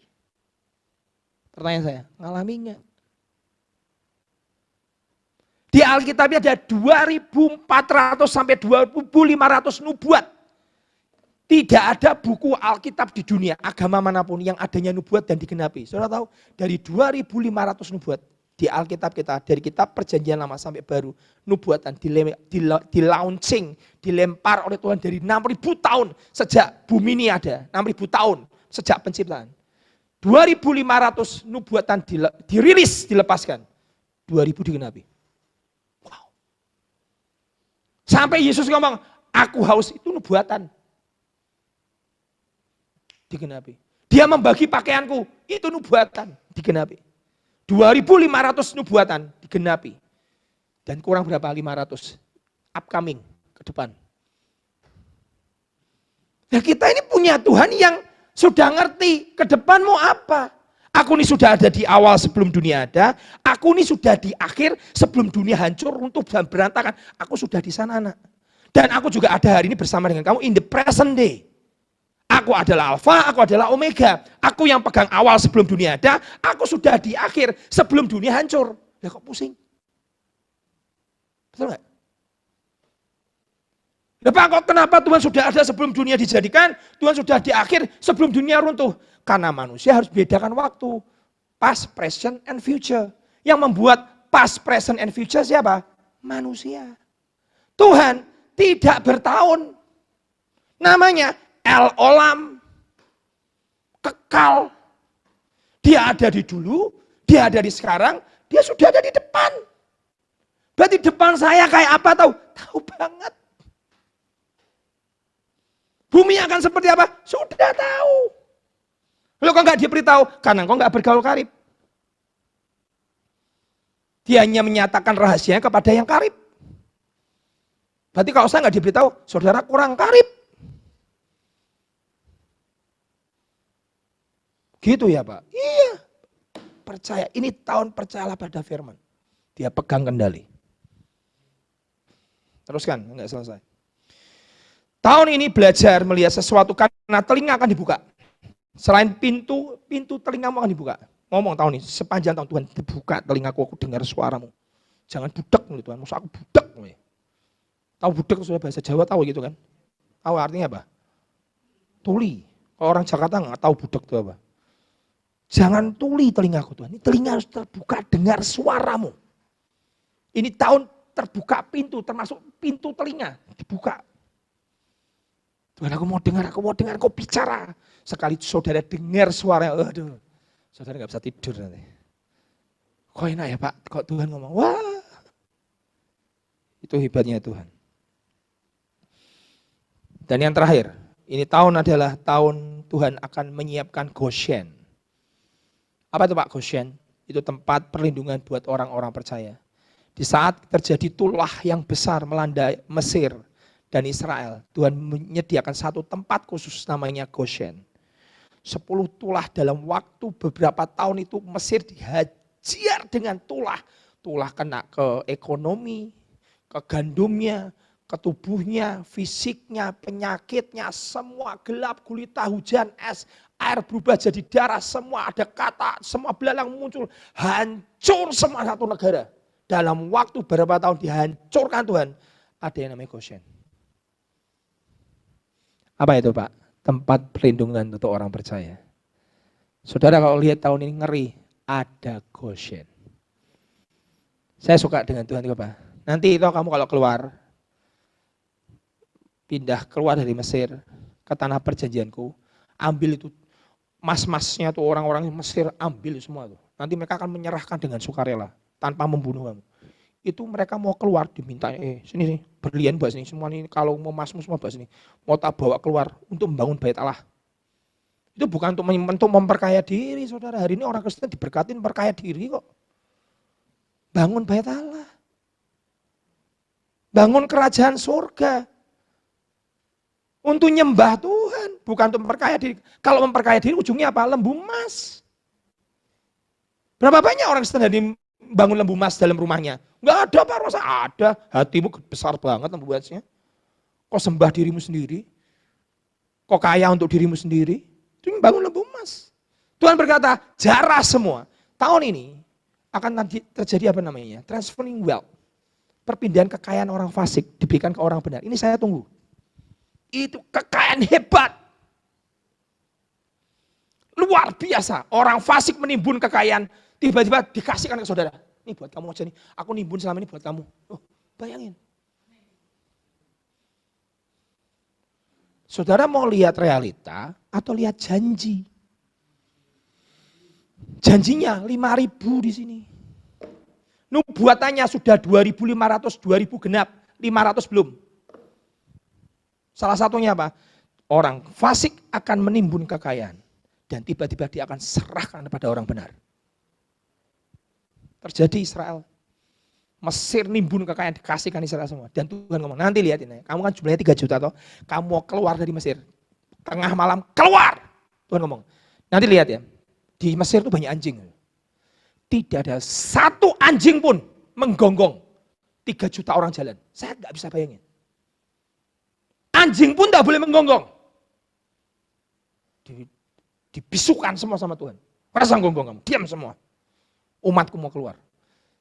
Pertanyaan saya, ngalami enggak? Di Alkitab ini ada 2.400 sampai 2.500 nubuat. Tidak ada buku Alkitab di dunia, agama manapun yang adanya nubuat dan digenapi. Saudara tahu, dari 2.500 nubuat di Alkitab kita, dari kitab perjanjian lama sampai baru, nubuatan di-launching, dilempar oleh Tuhan dari 6.000 tahun sejak bumi ini ada, 6.000 tahun sejak penciptaan. 2.500 nubuatan dirilis, dilepaskan, 2.000 digenapi. Wow. Sampai Yesus ngomong, aku haus, itu nubuatan. Digenapi. Dia membagi pakaianku, itu nubuatan, digenapi. 2.500 nubuatan digenapi. Dan kurang berapa? 500 upcoming ke depan. Nah kita ini punya Tuhan yang sudah ngerti ke depan mau apa. Aku ini sudah ada di awal sebelum dunia ada, aku ini sudah di akhir sebelum dunia hancur, runtuh dan berantakan. Aku sudah di sana anak. Dan aku juga ada hari ini bersama dengan kamu in the present day. Aku adalah Alfa, aku adalah Omega. Aku yang pegang awal sebelum dunia ada, aku sudah di akhir sebelum dunia hancur. Ya kok pusing? Betul nggak? Pak, kenapa Tuhan sudah ada sebelum dunia dijadikan, Tuhan sudah di akhir sebelum dunia runtuh? Karena manusia harus bedakan waktu. past, present, and future. Yang membuat past, present, and future siapa? Manusia. Tuhan tidak bertahun. Namanya El Olam. Kekal. Dia ada di dulu, dia ada di sekarang, dia sudah ada di depan. Berarti depan saya kayak apa tahu? Tahu banget. Bumi akan seperti apa? Sudah tahu. Lo kok nggak diberitahu? Karena kok nggak bergaul karib. Dia hanya menyatakan rahasianya kepada yang karib. Berarti kalau saya nggak diberitahu, saudara kurang karib. Gitu ya Pak? Iya. Percaya, ini tahun percayalah pada firman. Dia pegang kendali. Teruskan, nggak selesai. Tahun ini belajar melihat sesuatu karena telinga akan dibuka. Selain pintu telingamu akan dibuka. Ngomong tahun ini, sepanjang tahun Tuhan dibuka telingaku, aku dengar suaramu. Jangan budek nih Tuhan, maksud aku budek. Tahu budek sudah bahasa Jawa tahu gitu kan? Tahu artinya apa? Tuli. Kalau orang Jakarta nggak tahu budek itu apa. Jangan tuli telingaku Tuhan. Ini telinga harus terbuka dengar suaramu. Ini tahun terbuka pintu, termasuk pintu telinga dibuka. Tuhan aku mau dengar, kau bicara. Sekali saudara dengar suara, aduh, saudara nggak bisa tidur nanti. Kok enak ya Pak, kok Tuhan ngomong, wah. Itu hebatnya Tuhan. Dan yang terakhir, ini tahun adalah tahun Tuhan akan menyiapkan Goshen. Apa itu Pak Goshen? Itu tempat perlindungan buat orang-orang percaya. Di saat terjadi tulah yang besar melanda Mesir dan Israel, Tuhan menyediakan satu tempat khusus namanya Goshen. 10 tulah dalam waktu beberapa tahun itu Mesir dihajar dengan tulah. Tulah kena ke ekonomi, ke gandumnya, ke tubuhnya, fisiknya, penyakitnya, semua gelap, gulita, hujan, es, air berubah jadi darah, semua ada kata, semua belalang muncul, hancur semua satu negara. Dalam waktu beberapa tahun dihancurkan Tuhan, ada yang namanya Goshen. Apa itu Pak? Tempat perlindungan untuk orang percaya. Saudara kalau lihat tahun ini ngeri, ada Goshen. Saya suka dengan Tuhan itu Pak. Nanti itu kamu kalau keluar, pindah keluar dari Mesir ke tanah perjanjianku, ambil itu mas-masnya tuh orang-orang Mesir, ambil semua tuh. Nanti mereka akan menyerahkan dengan sukarela tanpa membunuh kamu. Itu mereka mau keluar diminta, sini berlian buat sini semua ini, kalau mau masmu semua buat sini, mau tak bawa keluar untuk membangun bait Allah. Itu bukan untuk memperkaya diri, saudara. Hari ini orang Kristen diberkatin perkaya diri kok. Bangun bait Allah, bangun kerajaan surga. Untuk nyembah Tuhan, bukan untuk memperkaya diri. Kalau memperkaya diri ujungnya apa? Lembu emas. Berapa banyak orang Kristen hari ini bangun lembu emas dalam rumahnya? Enggak ada Pak Rosa, ada. Hatimu besar banget lembu emasnya. Kok sembah dirimu sendiri? Kok kaya untuk dirimu sendiri? Itu bangun lembu emas. Tuhan berkata, jarah semua. Tahun ini akan terjadi apa namanya? Transferring wealth. Perpindahan kekayaan orang fasik diberikan ke orang benar. Ini saya tunggu. Itu kekayaan hebat. Luar biasa. Orang fasik menimbun kekayaan, tiba-tiba dikasihkan ke saudara. Ini buat kamu aja nih, aku nimbun selama ini buat kamu. Oh, bayangin. Saudara mau lihat realita atau lihat janji? Janjinya 5.000 di sini. Nubuatannya sudah 2.500, 2.000 genap, 500 belum. Salah satunya apa? Orang fasik akan menimbun kekayaan dan tiba-tiba dia akan serahkan kepada orang benar. Terjadi Israel. Mesir nimbun kekayaan dikasihkan Israel semua. Dan Tuhan ngomong, nanti lihat ini, kamu kan jumlahnya 3 juta toh, kamu mau keluar dari Mesir. Tengah malam keluar. Tuhan ngomong, nanti lihat ya, di Mesir itu banyak anjing. Tidak ada satu anjing pun menggonggong 3 juta orang jalan. Saya nggak bisa bayangin. Anjing pun nggak boleh menggonggong. Dibisukan semua sama Tuhan. Pasang gonggong kamu, diam semua. Umatku mau keluar.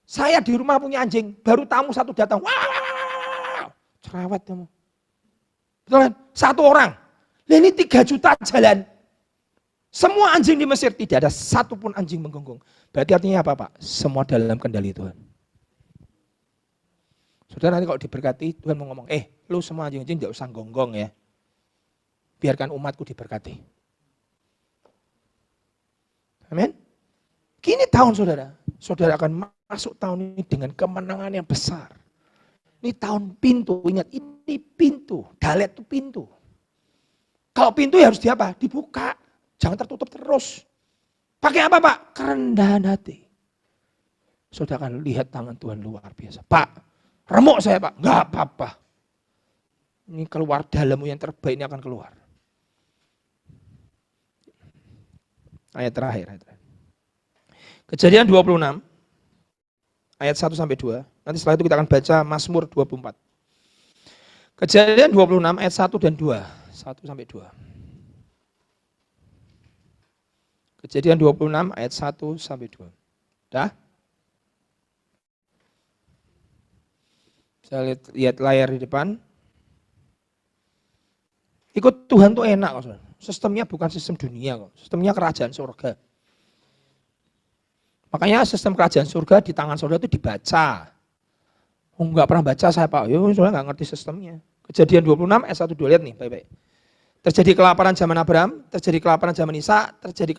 Saya di rumah punya anjing, baru tamu satu datang, wah, cerewet kamu. Betul kan? Satu orang. Lah ini 3 juta jalan. Semua anjing di Mesir, tidak ada satupun anjing menggonggong. Berarti artinya apa, Pak? Semua dalam kendali Tuhan. Saudara, nanti kalau diberkati, Tuhan mau ngomong, lu semua anjing-anjing tidak usah gonggong ya. Biarkan umatku diberkati. Amin. Kini tahun saudara, saudara akan masuk tahun ini dengan kemenangan yang besar. Ini tahun pintu, ingat ini pintu, dalet itu pintu. Kalau pintu ya harus dibuka, jangan tertutup terus. Pakai apa Pak? Kerendahan hati. Saudara akan lihat tangan Tuhan luar biasa. Pak, remuk saya Pak, enggak apa-apa. Ini keluar dalammu yang terbaik ini akan keluar. Ayat terakhir. Kejadian 26, ayat 1 sampai 2. Nanti setelah itu kita akan baca Mazmur 24. Kejadian 26 ayat 1 dan 2. 1 sampai 2. Kejadian 26 ayat 1 sampai 2. Dah? Bisa lihat layar di depan. Ikut Tuhan tuh enak kok. Sistemnya bukan sistem dunia kok. Sistemnya kerajaan surga. Makanya sistem kerajaan surga di tangan saudara itu dibaca. Oh, enggak pernah baca saya Pak, saudara enggak ngerti sistemnya. Kejadian 26 ayat 1 2 lihat nih baik-baik. Terjadi kelaparan zaman Abraham, terjadi kelaparan zaman Ishak, terjadi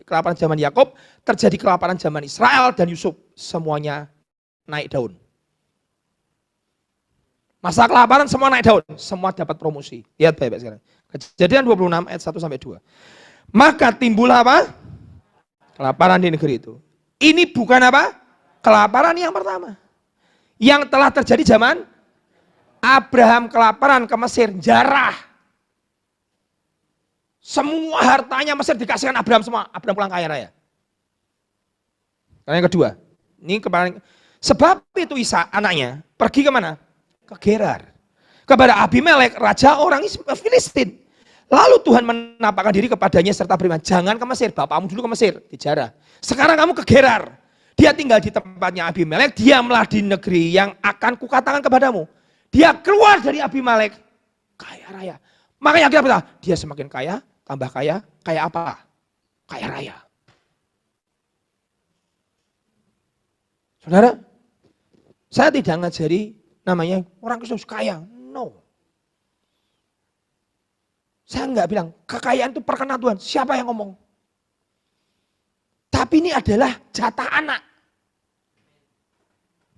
kelaparan zaman Yakub, terjadi kelaparan zaman Israel dan Yusuf. Semuanya naik daun. Masa kelaparan semua naik daun, semua dapat promosi. Lihat baik-baik sekarang. Kejadian 26 ayat 1 sampai 2. Maka timbul apa? Kelaparan di negeri itu. Ini bukan apa? Kelaparan yang pertama. Yang telah terjadi zaman Abraham kelaparan ke Mesir, jarah. Semua hartanya Mesir dikasihkan Abraham semua. Abraham pulang kaya raya. Yang kedua, ini kemarin, sebab itu Ishak anaknya pergi kemana? Ke Gerar. Kepada Abimelek, raja orang Filistin. Lalu Tuhan menampakkan diri kepadanya serta berfirman, jangan ke Mesir, bapakmu dulu ke Mesir, dijarah. Sekarang kamu ke Gerar. Dia tinggal di tempatnya Abimelek, diamlah di negeri yang akan kukatakan kepadamu. Dia keluar dari Abimelek, kaya raya. Makanya kita berkata, dia semakin kaya, tambah kaya, kaya apa? Kaya raya. Saudara, saya tidak ngajari namanya orang Kristus kaya, no. Saya enggak bilang, kekayaan itu perkenan Tuhan, siapa yang ngomong? Tapi ini adalah jatah anak.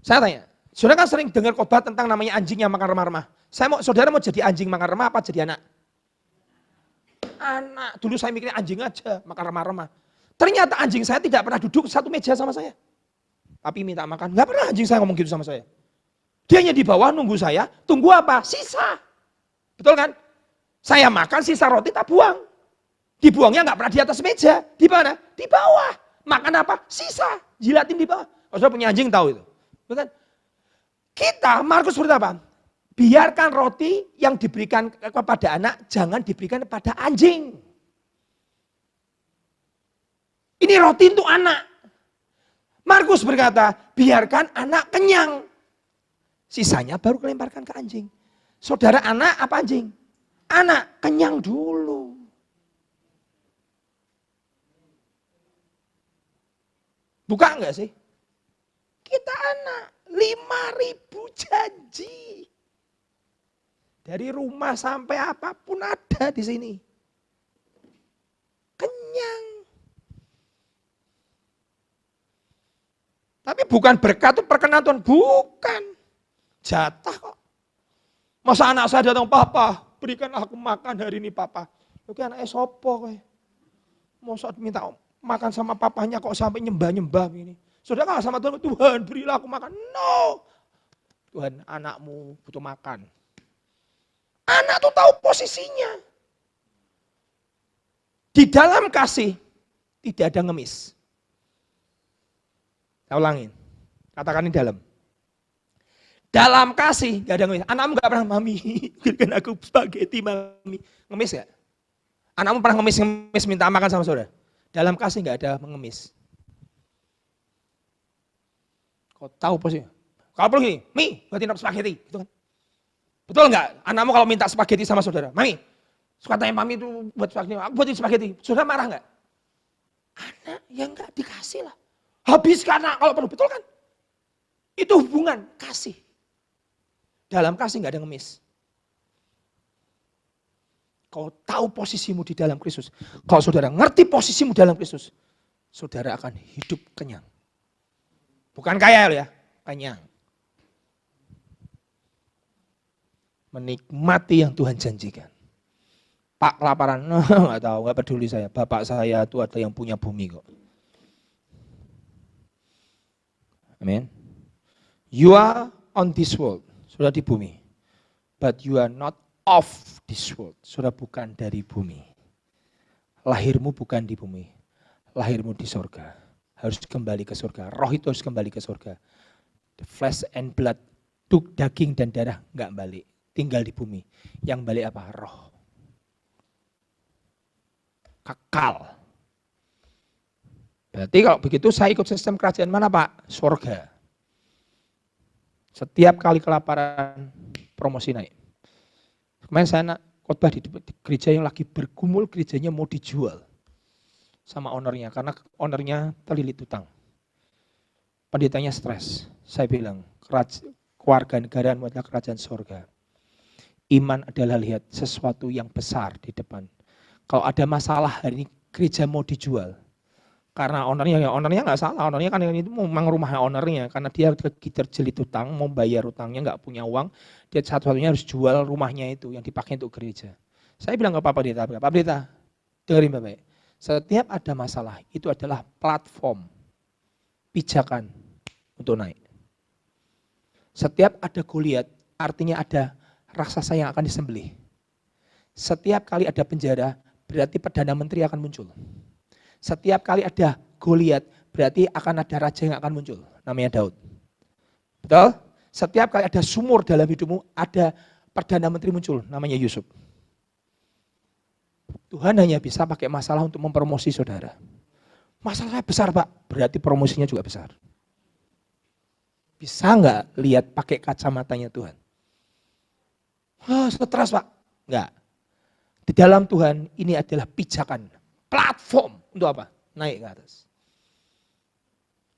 Saya tanya, saudara kan sering dengar khotbah tentang namanya anjing yang makan remah-remah. Saudara mau jadi anjing makan remah apa jadi anak? Anak, dulu saya mikirnya anjing aja makan remah-remah. Ternyata anjing saya tidak pernah duduk satu meja sama saya. Tapi minta makan, enggak pernah anjing saya ngomong gitu sama saya. Dia hanya di bawah nunggu saya, tunggu apa? Sisa. Betul kan? Saya makan sisa roti tak buang. Dibuangnya enggak pernah di atas meja. Di mana? Di bawah. Makan apa? Sisa. Jilatin di bawah. Kalau saudara punya anjing tahu itu. Bukan? Kita, Markus berkata, biarkan roti yang diberikan kepada anak, jangan diberikan kepada anjing. Ini roti untuk anak. Markus berkata, biarkan anak kenyang. Sisanya baru kelemparkan ke anjing. Saudara anak apa anjing? Anak, kenyang dulu. Buka enggak sih? Kita anak, 5.000 janji. Dari rumah sampai apapun ada di sini. Kenyang. Tapi bukan berkat itu perkenan Tuhan, bukan. Jatah kok. Masa anak saya datang, papa, berikan aku makan hari ini papa. Oke anaknya sopo kowe. Masa minta makan sama papanya kok sampai nyembah-nyembah ini. Saudara nggak sama Tuhan, Tuhan berilah aku makan. No. Tuhan anakmu butuh makan. Anak tuh tahu posisinya. Di dalam kasih tidak ada ngemis. Saya ulangin. Katakan di dalam. Dalam kasih gak ada ngemis. Anakmu gak pernah, mami, berikan aku spaghetti mami. Ngemis gak? Anakmu pernah ngemis minta makan sama saudara? Dalam kasih gak ada mengemis. Kau tahu posisinya? Kalau perlu gini, Mi, buatin spaghetti. Gitu kan? Betul nggak? Anakmu kalau minta spaghetti sama saudara, Mami, suka tanya mami itu buat spaghetti, aku buatin spaghetti. Saudara marah nggak? Anak yang enggak dikasih lah. Habiskan anak kalau perlu, betul kan? Itu hubungan kasih. Dalam kasih enggak ada ngemis. Kau tahu posisimu di dalam Kristus. Kalau saudara ngerti posisimu dalam Kristus, saudara akan hidup kenyang. Bukan kaya ya, kenyang. Menikmati yang Tuhan janjikan. Pak kelaparan, nggak tahu, nggak peduli saya. Bapak saya itu ada yang punya bumi kok. Amin. You are on this world, sudah di bumi. But you are not of this world, sudah bukan dari bumi. Lahirmu bukan di bumi, lahirmu di surga. Harus kembali ke surga. Roh itu harus kembali ke surga. The flesh and blood, daging dan darah nggak balik, tinggal di bumi. Yang balik apa? Roh. Kekal. Berarti kalau begitu saya ikut sistem kerajaan mana Pak? Surga. Setiap kali kelaparan, promosi naik. Kemarin saya khotbah di gereja yang lagi bergumul, gerejanya mau dijual sama ownernya, karena ownernya terlilit utang. Pendetanya stres. Saya bilang, keluarga negaraan adalah kerajaan surga. Iman adalah lihat sesuatu yang besar di depan. Kalau ada masalah hari ini gereja mau dijual, karena ownernya nggak salah, ownernya kan itu memang rumahnya ownernya, karena dia terjelit utang, mau bayar utangnya nggak punya uang, dia satu-satunya harus jual rumahnya itu yang dipakai untuk gereja. Saya bilang ke Pak Pendeta, dengerin Bapak, setiap ada masalah itu adalah platform pijakan untuk naik. Setiap ada Goliat artinya ada raksasa yang akan disembelih. Setiap kali ada penjara berarti Perdana Menteri akan muncul. Setiap kali ada Goliat berarti akan ada raja yang akan muncul, namanya Daud. Betul? Setiap kali ada sumur dalam hidupmu, ada Perdana Menteri muncul, namanya Yusuf. Tuhan hanya bisa pakai masalah untuk mempromosi saudara. Masalahnya besar Pak, berarti promosinya juga besar. Bisa nggak lihat pakai kacamatanya Tuhan? Stres Pak, enggak. Di dalam Tuhan ini adalah pijakan, platform untuk apa? Naik ke atas.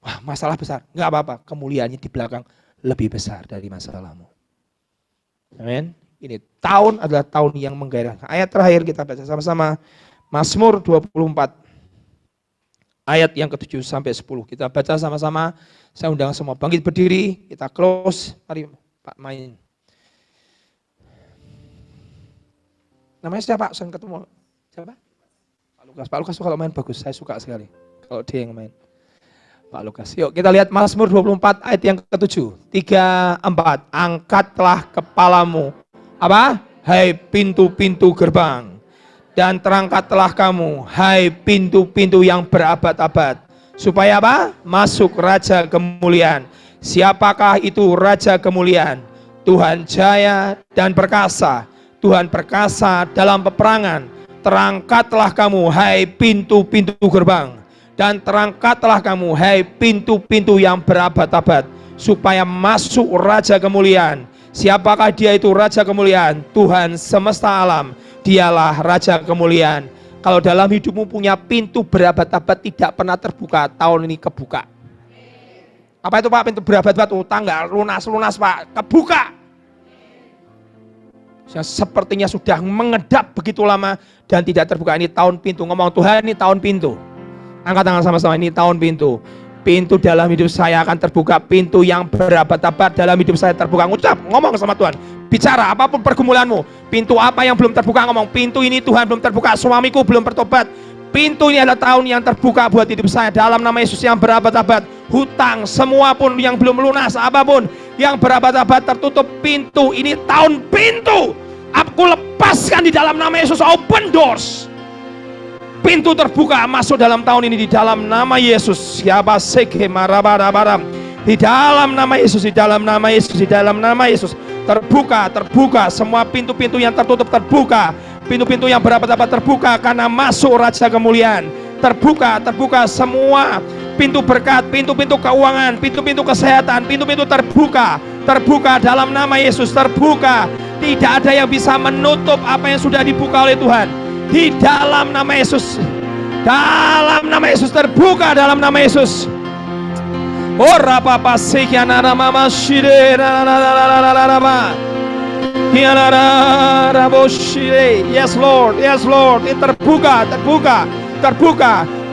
Wah masalah besar, enggak apa-apa, kemuliaannya di belakang lebih besar dari masalahmu. Amin. Ini tahun adalah tahun yang menggairahkan. Ayat terakhir kita baca sama-sama, Mazmur 24. Ayat yang ke-7 sampai 10. Kita baca sama-sama, saya undang semua bangkit berdiri, kita close, mari Pak main. Namanya siapa? Saya ketemu. Siapa? Pak Lukas. Pak Lukas kalau main bagus, saya suka sekali. Kalau dia yang main. Pak Lukas. Yuk kita lihat Mazmur 24 ayat yang ke-7. 3, 4. Angkatlah kepalamu. Apa? Hai pintu-pintu gerbang. Dan terangkatlah kamu, hai pintu-pintu yang berabad-abad. Supaya apa? Masuk Raja kemuliaan. Siapakah itu Raja kemuliaan? Tuhan jaya dan perkasa. Tuhan perkasa dalam peperangan. Terangkatlah kamu, hai pintu-pintu gerbang. Dan terangkatlah kamu, hai pintu-pintu yang berabad-abad. Supaya masuk Raja kemuliaan. Siapakah dia itu Raja kemuliaan? Tuhan semesta alam. Dialah Raja kemuliaan. Kalau dalam hidupmu punya pintu berabad-abad tidak pernah terbuka, tahun ini kebuka. Apa itu Pak? Pintu berabad-abad, utang nggak lunas-lunas Pak, kebuka. Yang sepertinya sudah mengedap begitu lama dan tidak terbuka. Ini tahun pintu. Ngomong Tuhan, ini tahun pintu. Angkat tangan sama-sama, ini tahun pintu. Pintu dalam hidup saya akan terbuka. Pintu yang berabad-abad dalam hidup saya terbuka. Ngucap, ngomong sama Tuhan. Bicara apapun pergumulanmu. Pintu apa yang belum terbuka, ngomong pintu ini Tuhan belum terbuka. Suamiku belum bertobat. Pintu ini adalah tahun yang terbuka buat hidup saya. Dalam nama Yesus yang berabad-abad. Hutang, semua pun yang belum lunas, apapun yang berabad-abad tertutup, pintu ini tahun pintu. Aku lepaskan di dalam nama Yesus, open doors. Pintu terbuka masuk dalam tahun ini di dalam nama Yesus. Siapa sege marabarabaram. Di dalam nama Yesus, di dalam nama Yesus, di dalam nama Yesus. Terbuka, terbuka. Semua pintu-pintu yang tertutup terbuka. Pintu-pintu yang berabad-abad terbuka karena masuk Raja kemuliaan. Terbuka, terbuka semua pintu berkat, pintu-pintu keuangan, pintu-pintu kesehatan, pintu-pintu terbuka. Terbuka dalam nama Yesus, terbuka. Tidak ada yang bisa menutup apa yang sudah dibuka oleh Tuhan. Di dalam nama Yesus. Dalam nama Yesus, terbuka dalam nama Yesus. Ora papa sekiana mama shire yes Lord, yes Lord. Ini terbuka.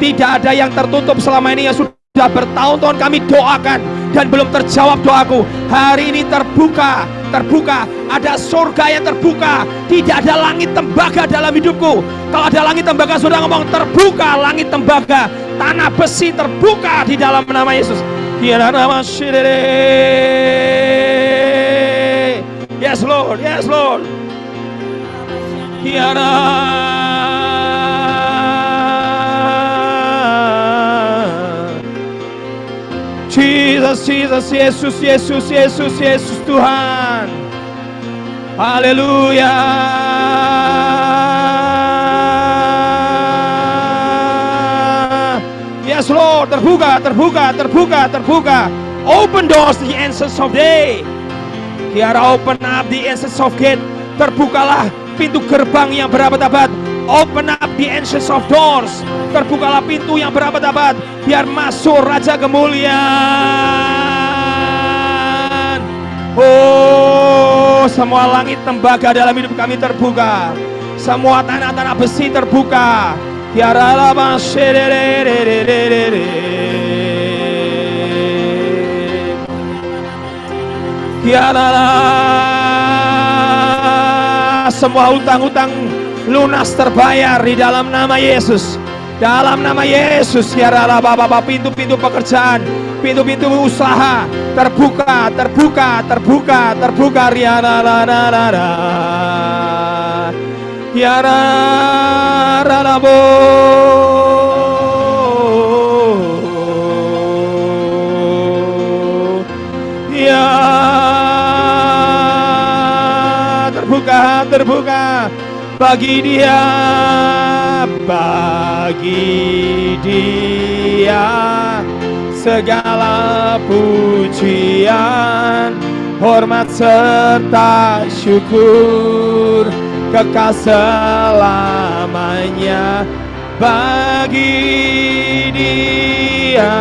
Tidak ada yang tertutup selama ini yang sudah bertahun-tahun kami doakan dan belum terjawab doaku. Hari ini terbuka. Ada surga yang terbuka. Tidak ada langit tembaga dalam hidupku. Kalau ada langit tembaga, sudah ngomong terbuka langit tembaga. Tanah besi terbuka di dalam nama Yesus. Yes Lord, yes Lord. Jesus, Yesus Tuhan. Haleluya. Yes Lord, terbuka. Open doors the answers of day. Kiara open up the answers of gate. Terbukalah pintu gerbang yang berabad-abad. Open up the answers of doors. Terbukalah pintu yang berabad-abad. Biar masuk Raja kemuliaan. Oh, semua langit tembaga dalam hidup kami terbuka. Semua tanah-tanah besi terbuka. Kiara lama semua hutang-hutang lunas terbayar di dalam nama Yesus. Dalam nama Yesus, biarlah Bapak, pintu-pintu pekerjaan, pintu-pintu usaha terbuka. Terbuka bagi dia segala pujian, hormat serta syukur kekal selamanya. Bagi dia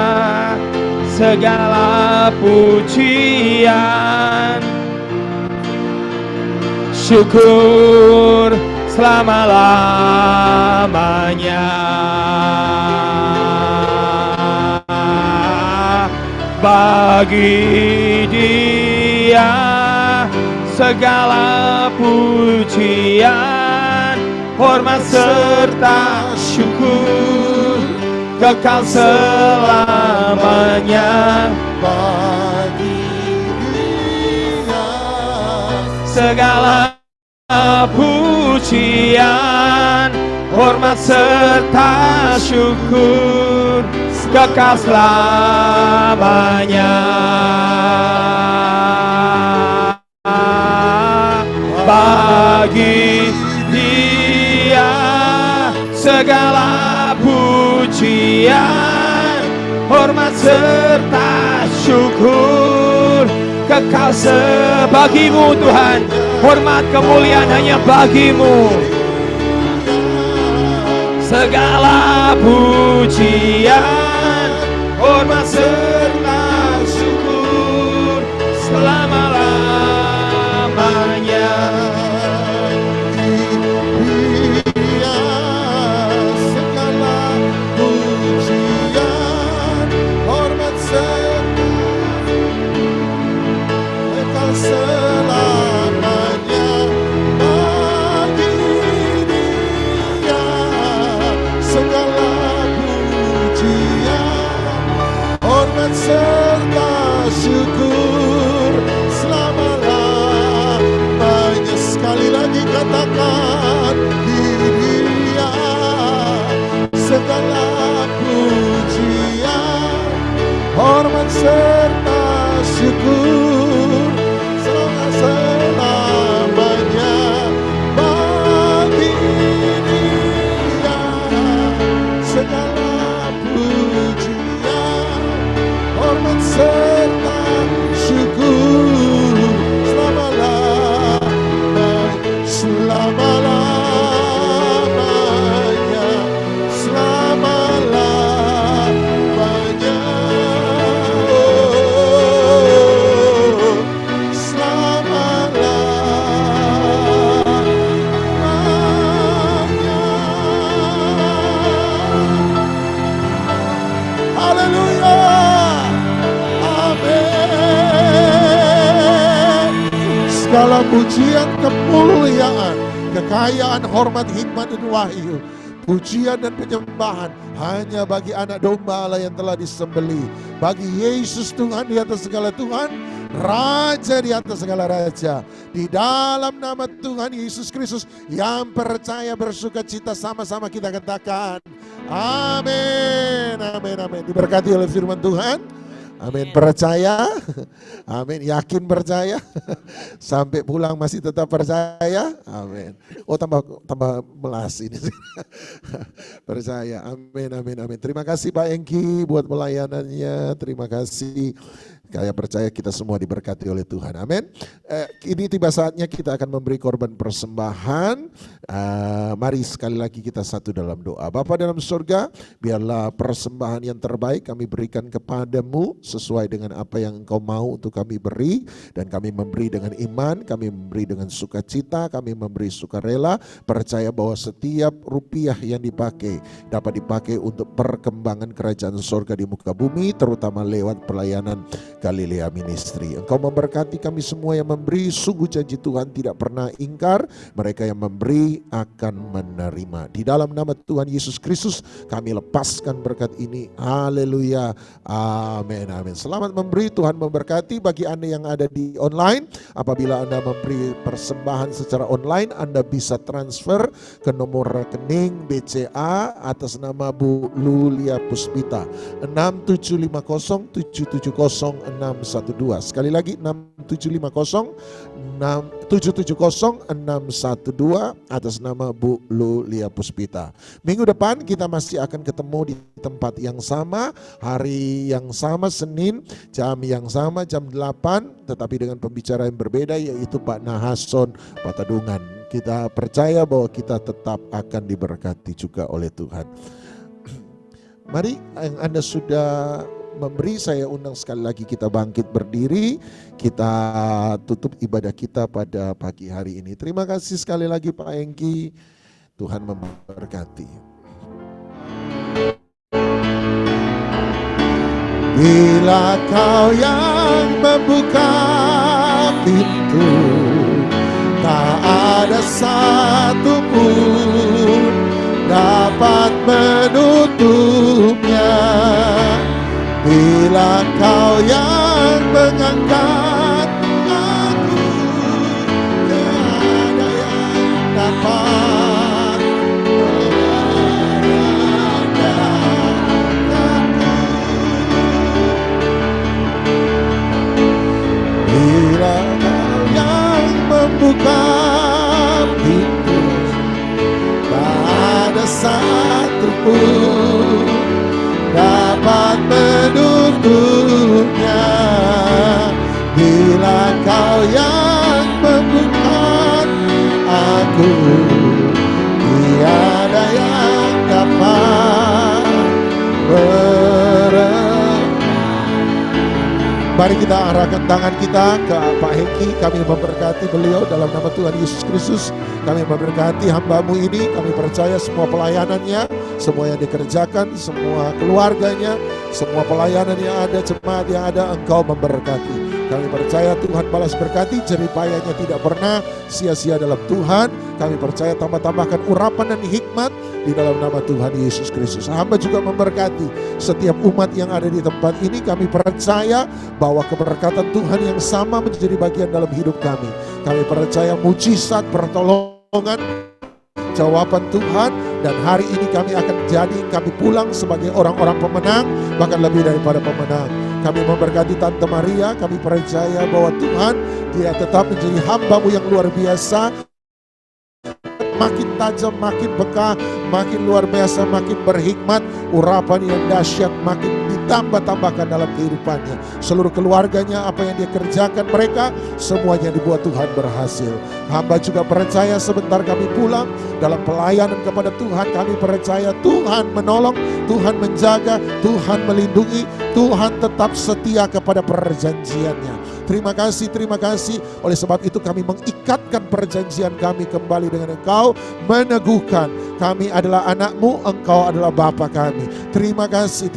segala pujian, syukur selama-lamanya. Bagi dia segala pujian, hormat serta syukur kekal selamanya. Bagi dia segala pujian, hormat serta syukur kekal selamanya. Bagi dia segala pujian, hormat serta syukur kekal sebagimu Tuhan. Hormat kemuliaan hanya bagimu. Segala pujian, hormat serta syukur selama-lamanya. dia segala pujian, hormat serta kekal selamanya. Bagi dia segala pujian, hormat serta syukur selama-lamanya. Sekali lagi katakan, dia segala pujian, hormat serta syukur selama-lamanya. Bagi dia segala pujian, hormat serta syukur selama-lamanya. segala pujian, kemuliaan, kekayaan, hormat, hikmat, dan wahyu, pujian dan penyembahan hanya bagi anak domba Allah yang telah disembelih, bagi Yesus Tuhan di atas segala Tuhan, Raja di atas segala raja. Di dalam nama Tuhan Yesus Kristus yang percaya bersuka cita, sama-sama kita katakan amin, amin, amin. Diberkati oleh firman Tuhan. Amin, percaya. Amin, yakin percaya. Sampai pulang masih tetap percaya. Amin. Oh, tambah melas ini. Percaya. Amin, amin, amin. Terima kasih Pak Engki buat pelayanannya. Terima kasih. Saya percaya kita semua diberkati oleh Tuhan. Amin. Ini tiba saatnya kita akan memberi korban persembahan. Mari sekali lagi kita satu dalam doa. Bapa dalam surga, biarlah persembahan yang terbaik kami berikan kepadamu sesuai dengan apa yang Engkau mau untuk kami beri. Dan kami memberi dengan iman, kami memberi dengan sukacita, kami memberi sukarela. Percaya bahwa setiap rupiah yang dipakai dapat dipakai untuk perkembangan kerajaan surga di muka bumi, terutama lewat pelayanan Galilea Ministry. Engkau memberkati kami semua yang memberi, sungguh janji Tuhan tidak pernah ingkar. Mereka yang memberi akan menerima. Di dalam nama Tuhan Yesus Kristus kami lepaskan berkat ini. Haleluya. Amin, amin. Selamat memberi, Tuhan memberkati. Bagi Anda yang ada di online, apabila Anda memberi persembahan secara online, Anda bisa transfer ke nomor rekening BCA atas nama Bu Lulia Puspita 6750770 612. Sekali lagi 6750770 612 atas nama Bu Lulia Puspita. Minggu depan kita masih akan ketemu di tempat yang sama, hari yang sama, Senin, jam yang sama, jam 8, tetapi dengan pembicara yang berbeda, yaitu Pak Nahason Patadungan. Kita percaya bahwa kita tetap akan diberkati juga oleh Tuhan. Mari yang Anda sudah memberi, saya undang sekali lagi kita bangkit berdiri, kita tutup ibadah kita pada pagi hari ini. Terima kasih sekali lagi Pak Engki, Tuhan memberkati. Bila Kau yang membuka pintu, tak ada satupun dapat menutupnya. Bila Kau yang mengangkat aku, tiada yang dapat merendahkanku. Bila Kau yang membuka pintu, tak ada satupun dapat menutupnya. Bila Kau yang membuka aku, tiada yang dapat Mari kita arahkan tangan kita ke Pak Hengki. Kami memberkati beliau dalam nama Tuhan Yesus Kristus. Kami memberkati hamba-Mu ini. Kami percaya semua pelayanannya, semua yang dikerjakan, semua keluarganya, semua pelayanan yang ada, jemaat yang ada, Engkau memberkati. Kami percaya Tuhan balas berkati, jeripayanya tidak pernah sia-sia dalam Tuhan. Kami percaya tambah-tambahkan urapan dan hikmat di dalam nama Tuhan Yesus Kristus. Hamba juga memberkati setiap umat yang ada di tempat ini. Kami percaya bahwa keberkatan Tuhan yang sama menjadi bagian dalam hidup kami. Kami percaya mujizat, pertolongan, jawaban Tuhan, dan hari ini kami pulang sebagai orang-orang pemenang, bahkan lebih daripada pemenang. Kami memberkati Tante Maria. Kami percaya bahwa Tuhan, Dia tetap menjadi hamba-Mu yang luar biasa, makin tajam, makin bekah, makin luar biasa, makin berhikmat, urapan yang dahsyat makin ditambah-tambahkan dalam kehidupannya. Seluruh keluarganya, apa yang dia kerjakan, mereka semuanya dibuat Tuhan berhasil. Hamba juga percaya sebentar kami pulang dalam pelayanan kepada Tuhan, kami percaya Tuhan menolong, Tuhan menjaga, Tuhan melindungi. Tuhan tetap setia kepada perjanjiannya. Terima kasih oleh sebab itu kami mengikatkan perjanjian kami kembali dengan Engkau, meneguhkan kami adalah anak-Mu, Engkau adalah Bapa kami. Terima kasih.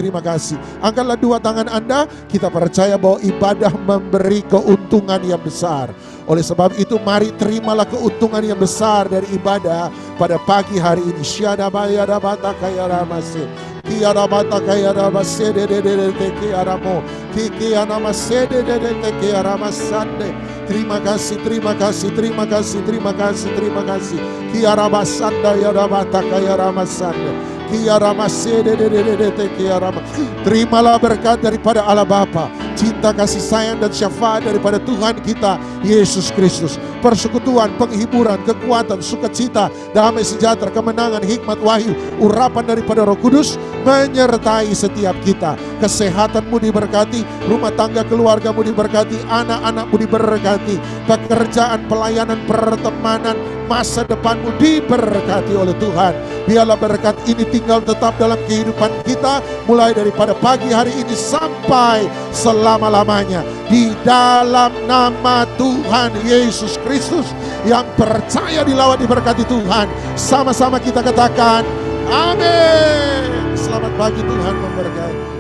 Angkatlah dua tangan Anda, kita percaya bahwa ibadah memberi keuntungan yang besar. Oleh sebab itu mari terimalah keuntungan yang besar dari ibadah pada pagi hari ini. Syadabaya bata kaya ramase. Kiara bata kaya ramase de kiara mo. Kiara masede de kiara masande. Terima kasih. Kiara basanda ya bata kaya ramasande. Kiara masede de kiara. Terimalah berkat daripada Allah Bapa, cinta kasih sayang dan syafaat daripada Tuhan kita Yesus Kristus, persekutuan, penghiburan, kekuatan, sukacita, damai sejahtera, kemenangan, hikmat, wahyu, urapan daripada Roh Kudus menyertai setiap kita. Kesehatanmu diberkati, rumah tangga keluargamu diberkati, anak-anakmu diberkati, pekerjaan, pelayanan, pertemanan, masa depanmu diberkati oleh Tuhan. Biarlah berkat ini tinggal tetap dalam kehidupan kita, mulai daripada pagi hari ini sampai selama-lamanya. Di dalam nama Tuhan Yesus Kristus, yang percaya dilawat diberkati Tuhan, sama-sama kita katakan amin. Selamat pagi, Tuhan memberkati.